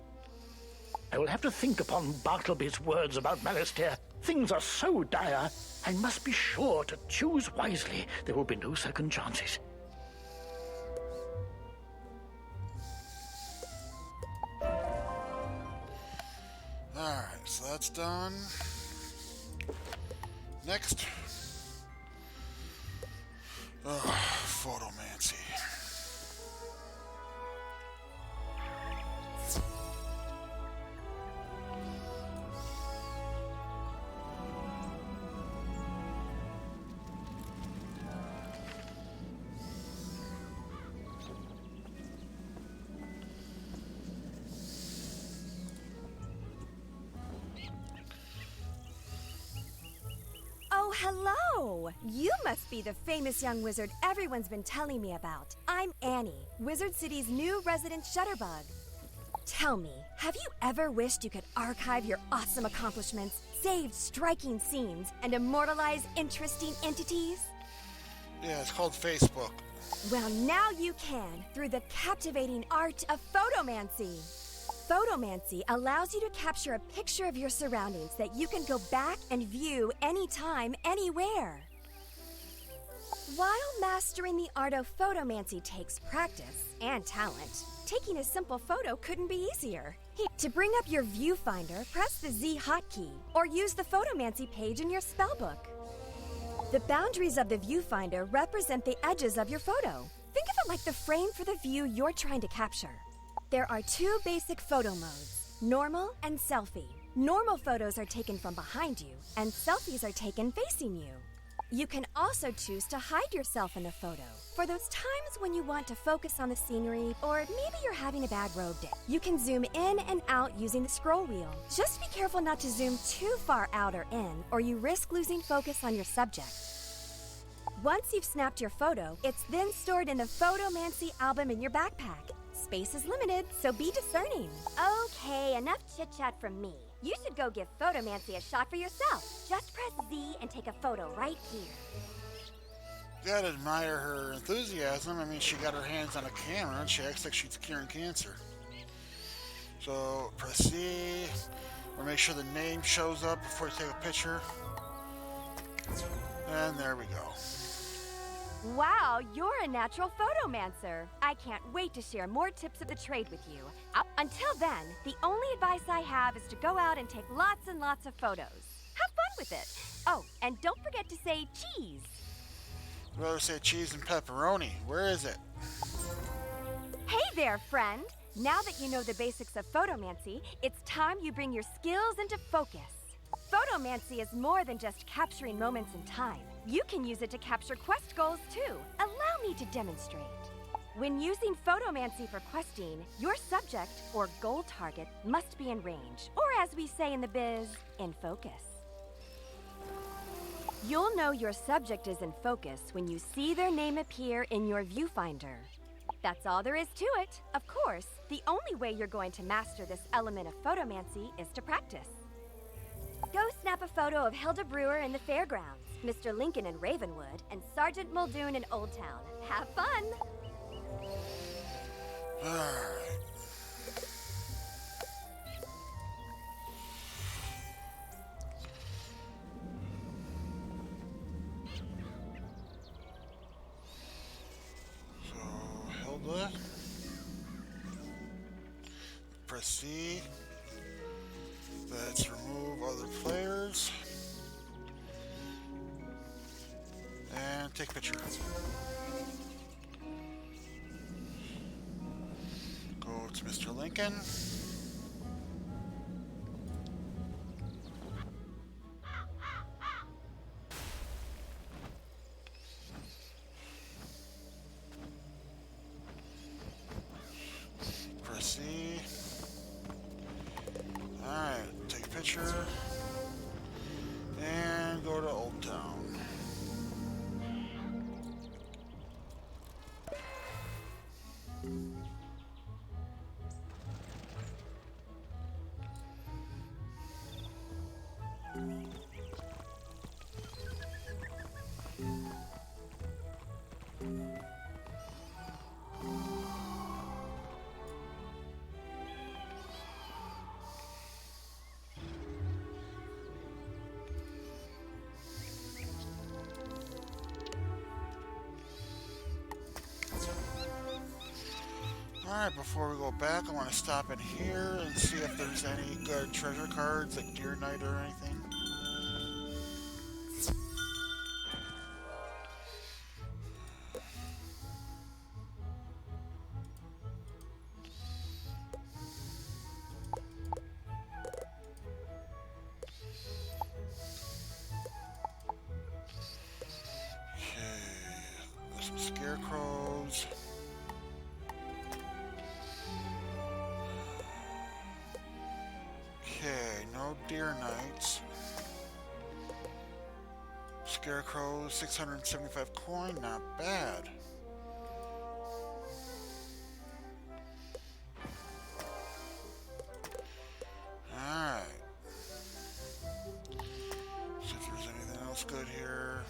I will have to think upon Bartleby's words about Malastair. Things are so dire, I must be sure to choose wisely. There will be no second chances. Alright, so that's done. Next. Photomancy. Oh, hello! You must be the famous young wizard everyone's been telling me about. I'm Annie, Wizard City's new resident shutterbug. Tell me, have you ever wished you could archive your awesome accomplishments, save striking scenes, and immortalize interesting entities? Yeah, it's called Facebook. Well, now you can, through the captivating art of photomancy. Photomancy allows you to capture a picture of your surroundings that you can go back and view anytime, anywhere. While mastering the art of photomancy takes practice and talent, taking a simple photo couldn't be easier. To bring up your viewfinder, press the Z hotkey or use the photomancy page in your spellbook. The boundaries of the viewfinder represent the edges of your photo. Think of it like the frame for the view you're trying to capture. There are two basic photo modes, normal and selfie. Normal photos are taken from behind you, and selfies are taken facing you. You can also choose to hide yourself in the photo for those times when you want to focus on the scenery, or maybe you're having a bad road day. You can zoom in and out using the scroll wheel. Just be careful not to zoom too far out or in, or you risk losing focus on your subject. Once you've snapped your photo, it's then stored in the Photomancy album in your backpack. Space is limited, so be discerning. Okay, enough chit-chat from me. You should go give Photomancy a shot for yourself. Just press Z and take a photo right here. Gotta admire her enthusiasm. I mean, she got her hands on a camera and she acts like she's curing cancer. So, press Z, or make sure the name shows up before you take a picture. And there we go. Wow, you're a natural photomancer. I can't wait to share more tips of the trade with you. Until then, the only advice I have is to go out and take lots and lots of photos. Have fun with it. Oh, and don't forget to say cheese. I'd rather say cheese and pepperoni. Where is it? Hey there, friend. Now that you know the basics of photomancy, it's time you bring your skills into focus. Photomancy is more than just capturing moments in time. You can use it to capture quest goals too. Allow me to demonstrate. When using photomancy for questing, your subject, or goal target, must be in range, or as we say in the biz, in focus. You'll know your subject is in focus when you see their name appear in your viewfinder. That's all there is to it. Of course, the only way you're going to master this element of photomancy is to practice. Go snap a photo of Hilda Brewer in the fairgrounds, Mr. Lincoln in Ravenwood, and Sergeant Muldoon in Old Town. Have fun! Alright. So, Hilda. Press C. Let's remove other players. And take a picture. Go to Mr. Lincoln. Press C. Alright, take a picture. And go to Old Town. Alright, before we go back, I want to stop in here and see if there's any good treasure cards, like Deer Knight or anything. Some scarecrows. Okay, no Deer Knights. Scarecrows, 675 coin, not bad. Alright. See if there's anything else good here.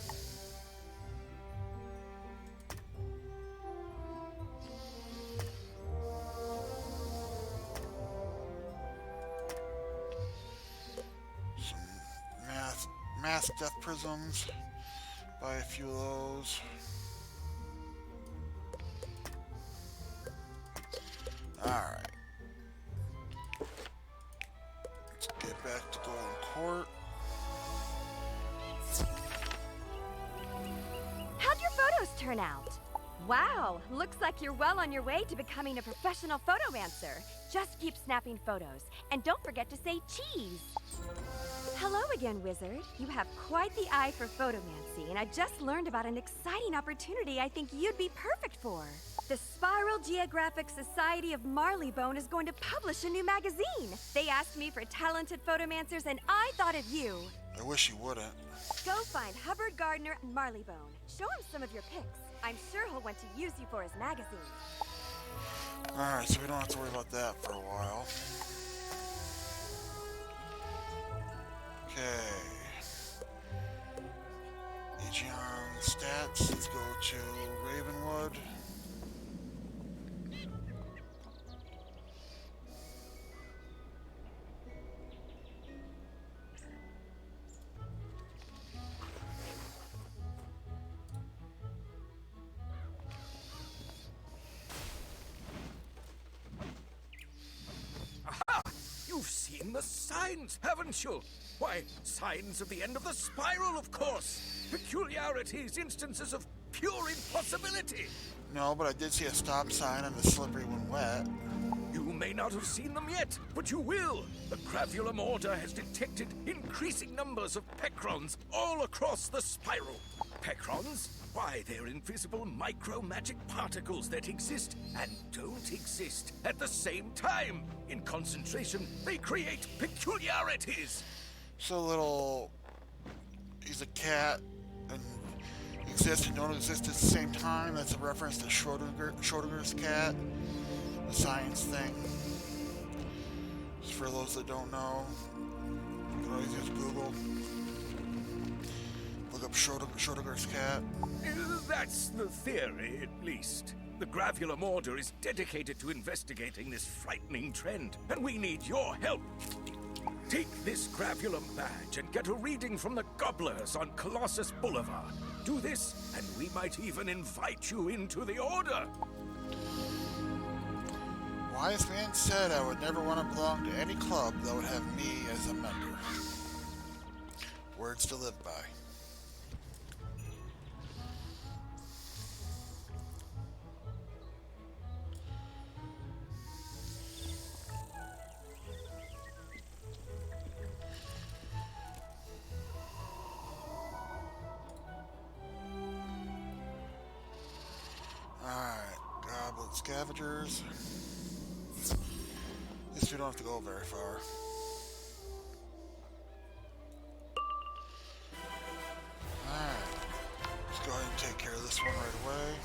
Mass death prisms. Buy a few of those. Alright. Let's get back to Golden Court. How'd your photos turn out? Wow, looks like you're well on your way to becoming a professional photomancer. Just keep snapping photos, and don't forget to say cheese. Hello again, Wizard. You have quite the eye for photomancy, and I just learned about an exciting opportunity I think you'd be perfect for. The Spiral Geographic Society of Marleybone is going to publish a new magazine. They asked me for talented photomancers, and I thought of you. I wish you wouldn't. Go find Hubbard Gardner and Marleybone. Show him some of your pics. I'm sure he'll want to use you for his magazine. Alright, so we don't have to worry about that for a while. Okay. Aegeon stats. Let's go to Ravenwood. Aha! You've seen the signs, haven't you? Why, signs of the end of the spiral, of course. Peculiarities, instances of pure impossibility. No, but I did see a stop sign on the slippery when wet. You may not have seen them yet, but you will. The Gravulum Order has detected increasing numbers of Pecrons all across the spiral. Pecrons? Why, they're invisible micro-magic particles that exist and don't exist at the same time. In concentration, they create peculiarities. So little... He's a cat and exist and don't exist at the same time. That's a reference to Schrodinger's cat. The science thing. Just for those that don't know, you can always use Google. Look up Schrodinger's cat. That's the theory, at least. The Gravulum Order is dedicated to investigating this frightening trend, and we need your help. Take this Gravulum badge and get a reading from the Gobblers on Colossus Boulevard. Do this, and we might even invite you into the Order. Wise man said I would never want to belong to any club that would have me as a member. Words to live by. Alright, Goblet Scavengers. At least we don't have to go very far. Alright, let's go ahead and take care of this one right away.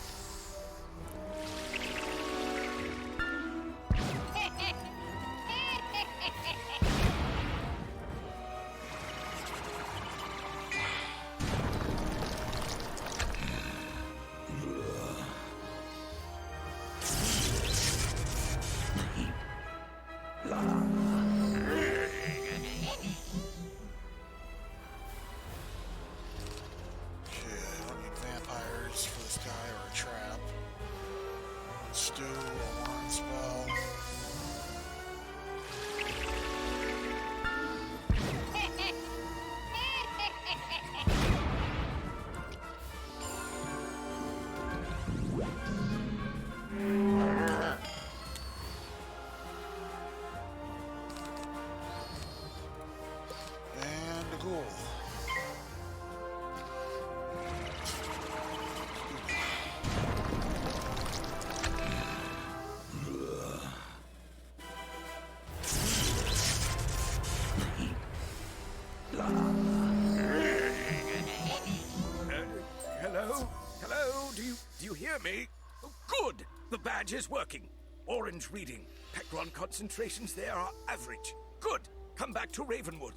hear me? Oh, good! The badge is working. Orange reading. Pecron concentrations there are average. Good! Come back to Ravenwood.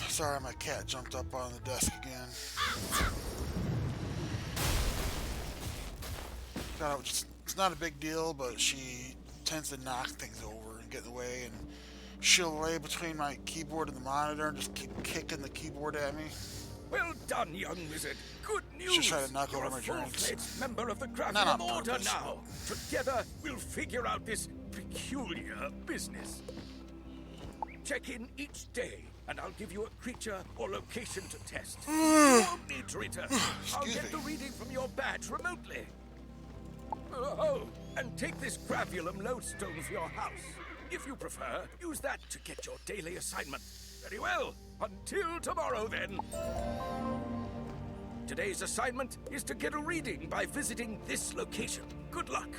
Sorry, my cat jumped up on the desk again. It's not a big deal, but she tends to knock things over and get in the way, and she'll lay between my keyboard and the monitor and just keep kicking the keyboard at me. Well done, young wizard. Good news. She's trying to knock You're over my a drinks. full-fledged member of the Not Gravium on Order purpose. now. Together, we'll figure out this peculiar business. Check in each day, and I'll give you a creature or location to test. You won't need to return. I'll get the reading from your badge remotely. Oh, and take this Gravulum lodestone for your house. If you prefer, use that to get your daily assignment. Very well. Until tomorrow, then. Today's assignment is to get a reading by visiting this location. Good luck.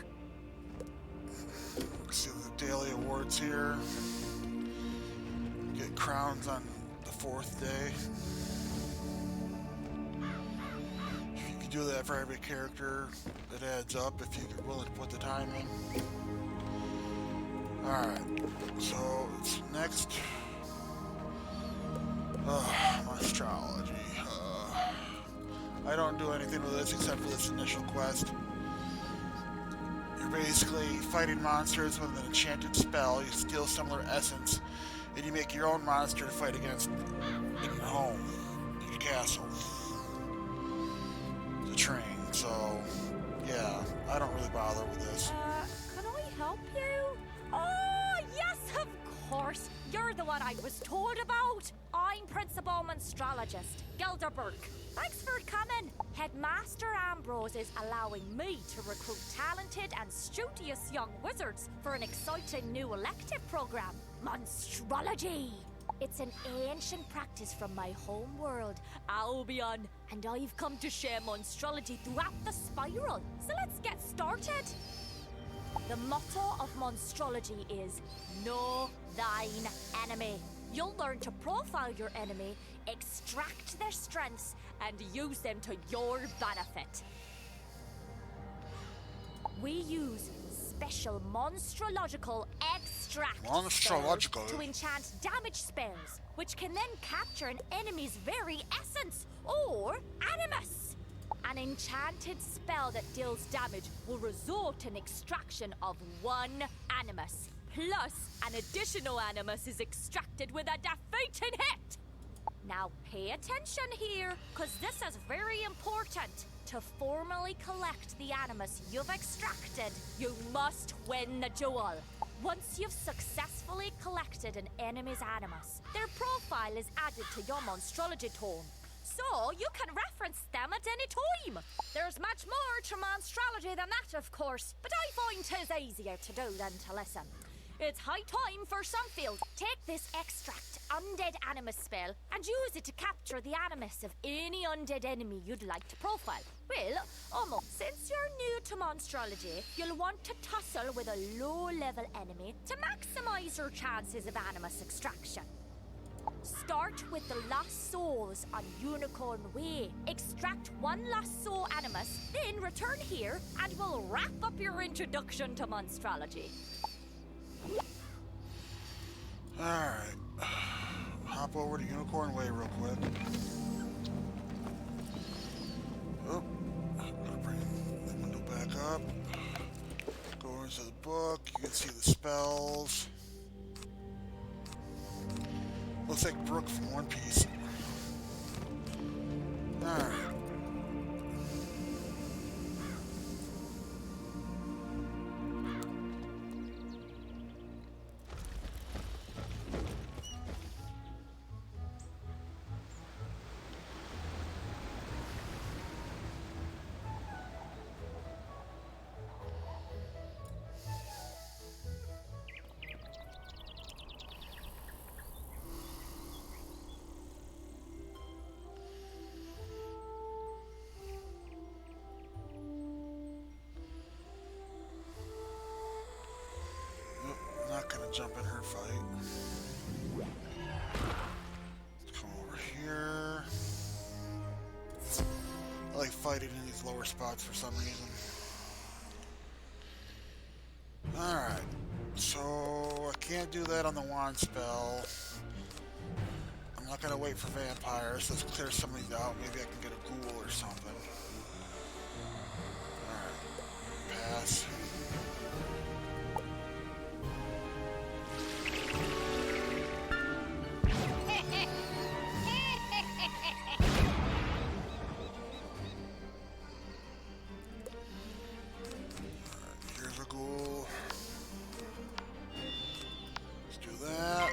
See the daily awards here. Get crowns on the 4th day. If you could do that for every character, it adds up if you're willing to put the time in. Alright, so it's next. Astrology. I don't do anything with this except for this initial quest. You're basically fighting monsters with an enchanted spell. You steal some of their essence, and you make your own monster to fight against in your home, in your castle. To train, so yeah, I don't really bother with this. Can I help you? Oh, yes, of course. You're the one I was told about. I'm Principal Monstrologist, Gilderberg. Thanks for coming. Headmaster Ambrose is allowing me to recruit talented and studious young wizards for an exciting new elective program, Monstrology. It's an ancient practice from my home world, Albion, and I've come to share Monstrology throughout the Spiral. So let's get started. The motto of Monstrology is, know thine enemy. You'll learn to profile your enemy, extract their strengths, and use them to your benefit. We use special monstrological extract spells to enchant damage spells, which can then capture an enemy's very essence, or animus. An enchanted spell that deals damage will result in extraction of one animus. Plus, an additional animus is extracted with a defeating hit. Now pay attention here, because this is very important. To formally collect the animus you've extracted, you must win the duel. Once you've successfully collected an enemy's animus, their profile is added to your Monstrology tome. So you can reference them at any time. There's much more to Monstrology than that, of course, but I find 'tis easier to do than to listen. It's high time for Sunfield. Take this extract undead animus spell and use it to capture the animus of any undead enemy you'd like to profile. Well, almost. Since you're new to Monstrology, you'll want to tussle with a low-level enemy to maximize your chances of animus extraction. Start with the Lost Souls on Unicorn Way. Extract one Lost Soul animus, then return here, and we'll wrap up your introduction to Monstrology. Alright. Hop over to Unicorn Way real quick. Oh, gotta bring the window back up. Go into the book, you can see the spells. Looks like Brooke from One Piece. Alright. jump in her fight. Let's come over here. I like fighting in these lower spots for some reason. Alright, so I can't do that on the wand spell. I'm not gonna wait for vampires. Let's clear some of these out. Maybe I can get a ghoul or something. Alright, pass. Here's a ghoul. Let's do that.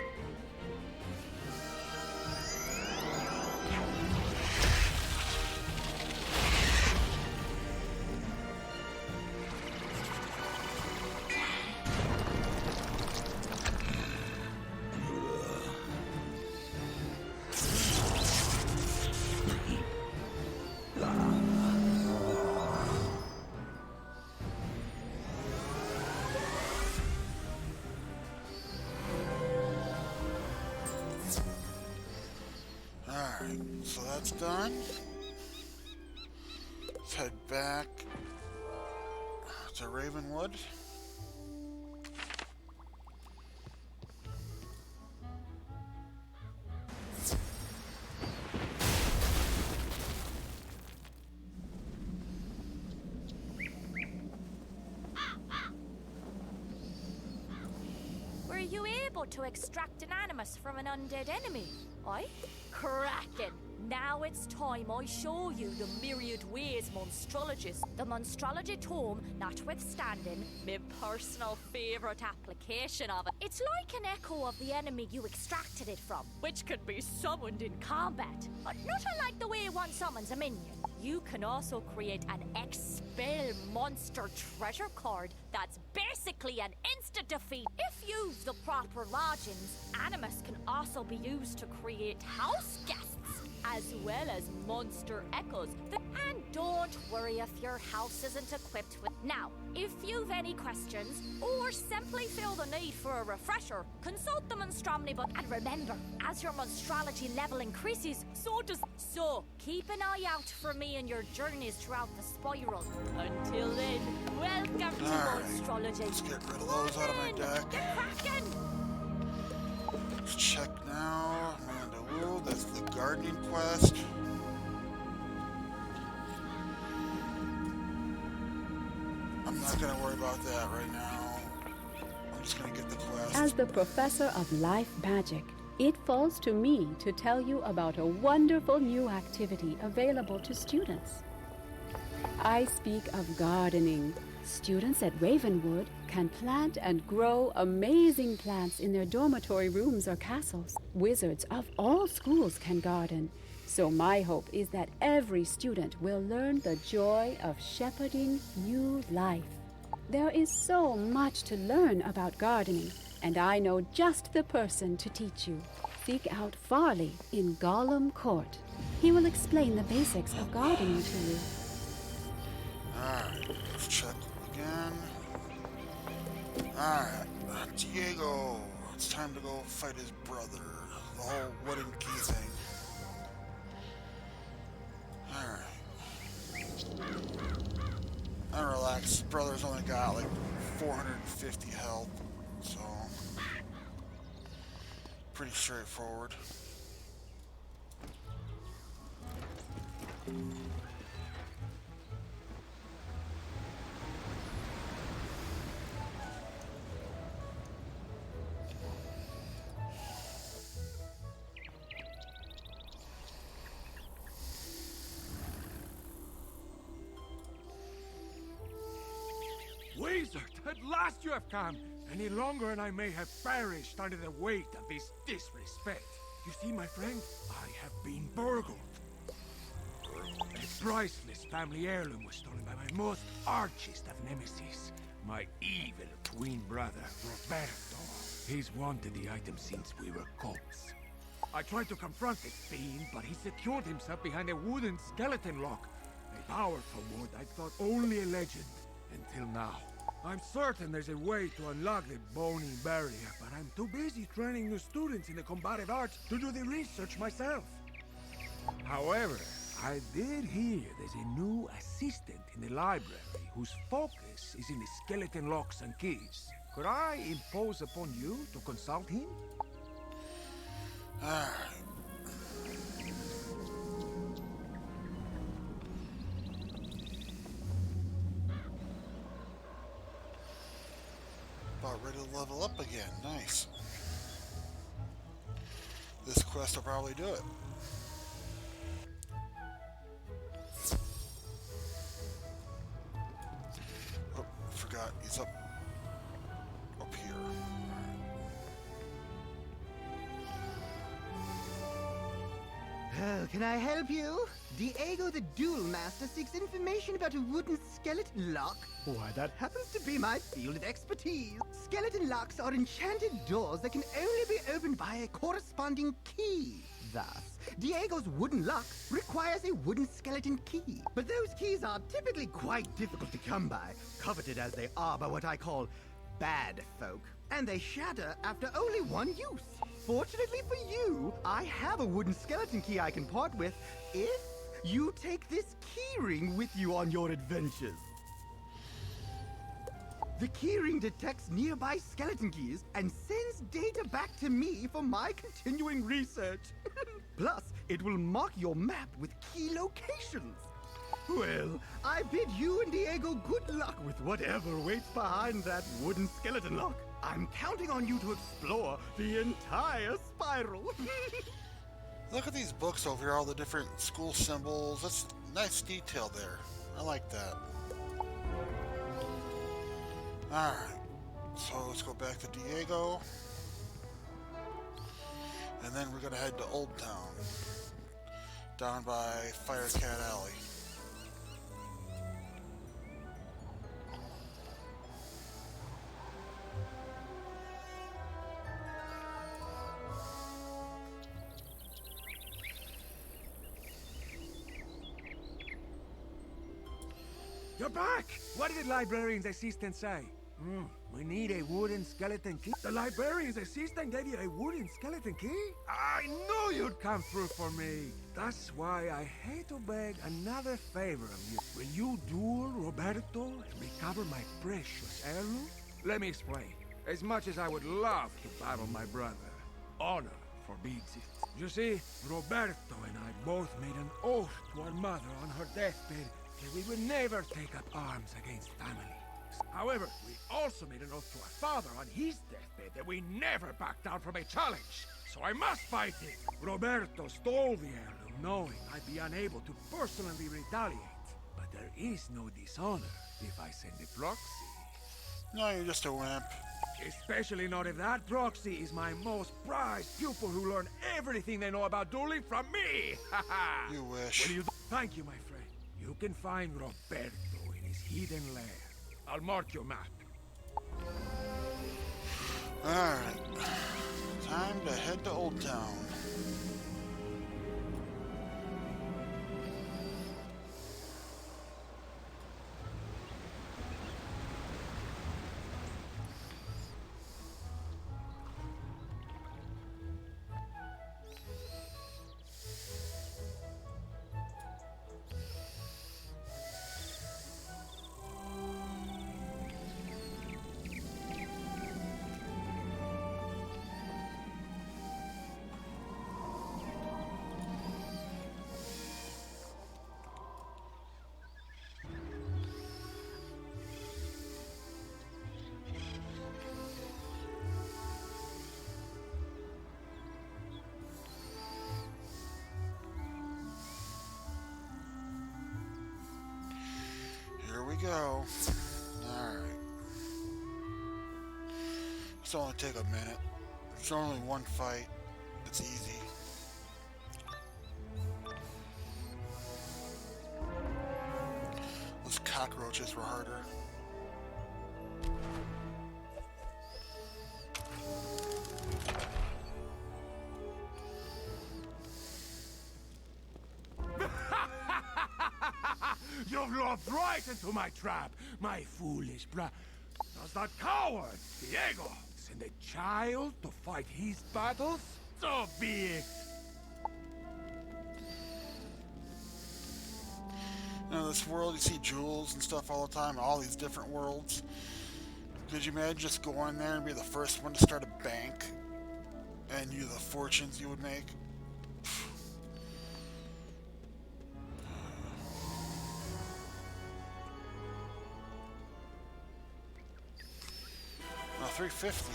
Alright, so that's done. Let's head back to Ravenwood. Were you able to extract an animus from an undead enemy? Aye? Crackin'! Now it's time I show you the myriad ways monstrologists. The monstrology tome, notwithstanding, my personal favourite application of it. It's like an echo of the enemy you extracted it from, which could be summoned in combat. But not unlike the way one summons a minion. You can also create an expel monster treasure card that's basically an instant defeat. If used the proper lodgings, animus can also be used to create house guests, as well as monster echoes. And don't worry if your house isn't equipped with... Now, if you've any questions, or simply feel the need for a refresher, consult the Monstromni book. And remember, as your monstrology level increases, so does... So, keep an eye out for me in your journeys throughout the spiral. Until then, welcome to monstrology. Let's get rid of those out of my deck. Get cracking! Let's check now. Amanda Wu, that's the gardening quest. I'm not gonna worry about that right now. I'm just gonna get the quest. As the professor of life magic, it falls to me to tell you about a wonderful new activity available to students. I speak of gardening. Students at Ravenwood can plant and grow amazing plants in their dormitory rooms or castles. Wizards of all schools can garden, so my hope is that every student will learn the joy of shepherding new life. There is so much to learn about gardening, and I know just the person to teach you. Seek out Farley in Gollum Court. He will explain the basics of gardening to you. Alright, let's check again. Alright, Diego. It's time to go fight his brother. The whole wooden key thing. Alright. And relax, his brother's only got like 450 health, so pretty straightforward. Wizard, at last you have come! Any longer and I may have perished under the weight of this disrespect. You see, my friend, I have been burgled. A priceless family heirloom was stolen by my most archest of nemesis, my evil twin brother, Roberto. He's wanted the item since we were cops. I tried to confront this fiend, but he secured himself behind a wooden skeleton lock. A powerful ward I thought only a legend. Until now. I'm certain there's a way to unlock the bony barrier, but I'm too busy training new students in the combative arts to do the research myself. However, I did hear there's a new assistant in the library whose focus is in the skeleton locks and keys. Could I impose upon you to consult him? Alright. About ready to level up again. Nice. This quest will probably do it. Oh, forgot. He's up here. Oh, can I help you? Diego the Duel Master seeks information about a wooden skeleton lock. Why, that happens to be my field of expertise. Skeleton locks are enchanted doors that can only be opened by a corresponding key. Thus, Diego's wooden lock requires a wooden skeleton key. But those keys are typically quite difficult to come by, coveted as they are by what I call bad folk. And they shatter after only one use. Fortunately for you, I have a wooden skeleton key I can part with if you take this keyring with you on your adventures. The keyring detects nearby skeleton keys and sends data back to me for my continuing research. Plus, it will mark your map with key locations. Well, I bid you and Diego good luck with whatever waits behind that wooden skeleton lock. I'm counting on you to explore the entire spiral. Look at these books over here, all the different school symbols. That's nice detail there. I like that. Alright, so let's go back to Diego. And then we're gonna head to Old Town, down by Firecat Alley. You're back! What did the librarian's assistant say? We need a wooden skeleton key. The librarian's assistant gave you a wooden skeleton key? I knew you'd come through for me. That's why I hate to beg another favor of you. Will you duel Roberto and recover my precious heirloom? Let me explain. As much as I would love to battle my brother, honor forbids it. You see, Roberto and I both made an oath to our mother on her deathbed that we would never take up arms against family. However, we also made an oath to our father on his deathbed that we never back down from a challenge. So I must fight it. Roberto stole the heirloom knowing I'd be unable to personally retaliate. But there is no dishonor if I send a proxy. No, you're just a wimp. Especially not if that proxy is my most prized pupil who learned everything they know about dueling from me! You wish. Thank you, my friend. You can find Roberto in his hidden lair. I'll mark your map. Alright. Time to head to Old Town. Here we go. Alright. It's only take a minute. It's only one fight. It's easy. Those cockroaches were harder. You've looked right into my trap, my foolish Does that coward, Diego, send a child to fight his battles? So be it. You know, this world, you see jewels and stuff all the time, all these different worlds. Could you imagine just going there and be the first one to start a bank? And the fortunes you would make? Now 350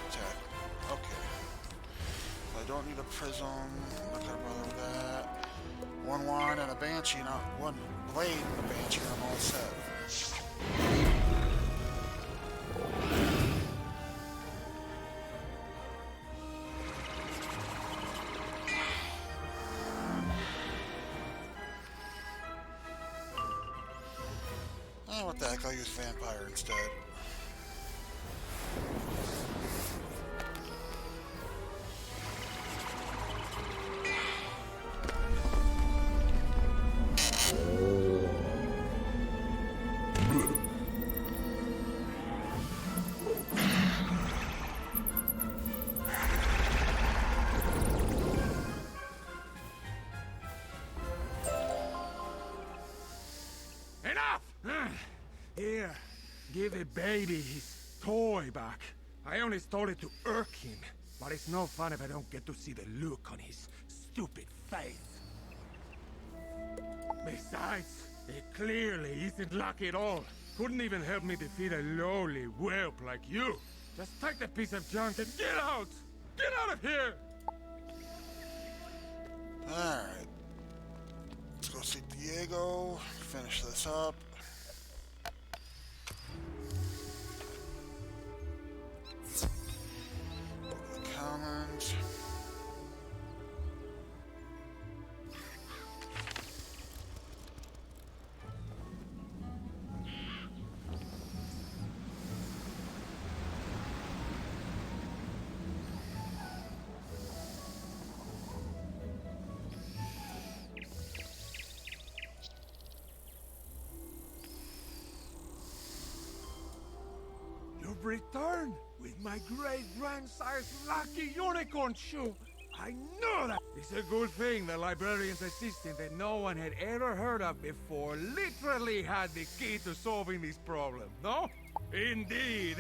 attack. Okay. I don't need a prism. I'm not gonna bother with that. One wand and a banshee, not one blade and a banshee, and I'm all set. Oh, what the heck, I'll use vampire instead. Here, give the baby his toy back. I only stole it to irk him, but it's no fun if I don't get to see the look on his stupid face. Besides, it clearly isn't luck at all. Couldn't even help me defeat a lowly whelp like you. Just take the piece of junk and get out! Get out of here! Alright. Let's go see Diego, finish this up. Commons. You've returned with my great-grandsire lucky unicorn shoe. I knew that! It's a good thing the librarian's assistant that no one had ever heard of before literally had the key to solving this problem, no? Indeed!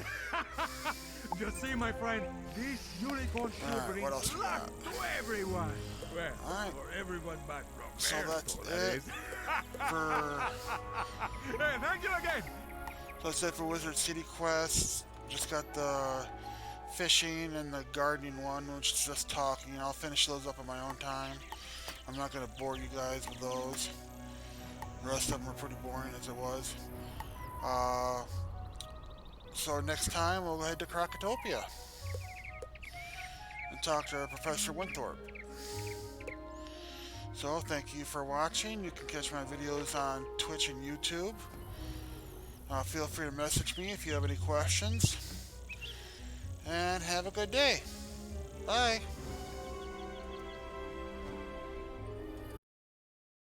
You see, my friend, this unicorn shoe brings luck to everyone. Well, for everyone but Roberto, So that's that it is. for... Hey, thank you again! So that's it for Wizard City quests. Just got the fishing and the gardening one, which is just talking. I'll finish those up on my own time. I'm not going to bore you guys with those. The rest of them were pretty boring as it was. So next time we'll head to Krakatopia and talk to Professor Winthorpe. So thank you for watching. You can catch my videos on Twitch and YouTube. Feel free to message me if you have any questions. And have a good day. Bye.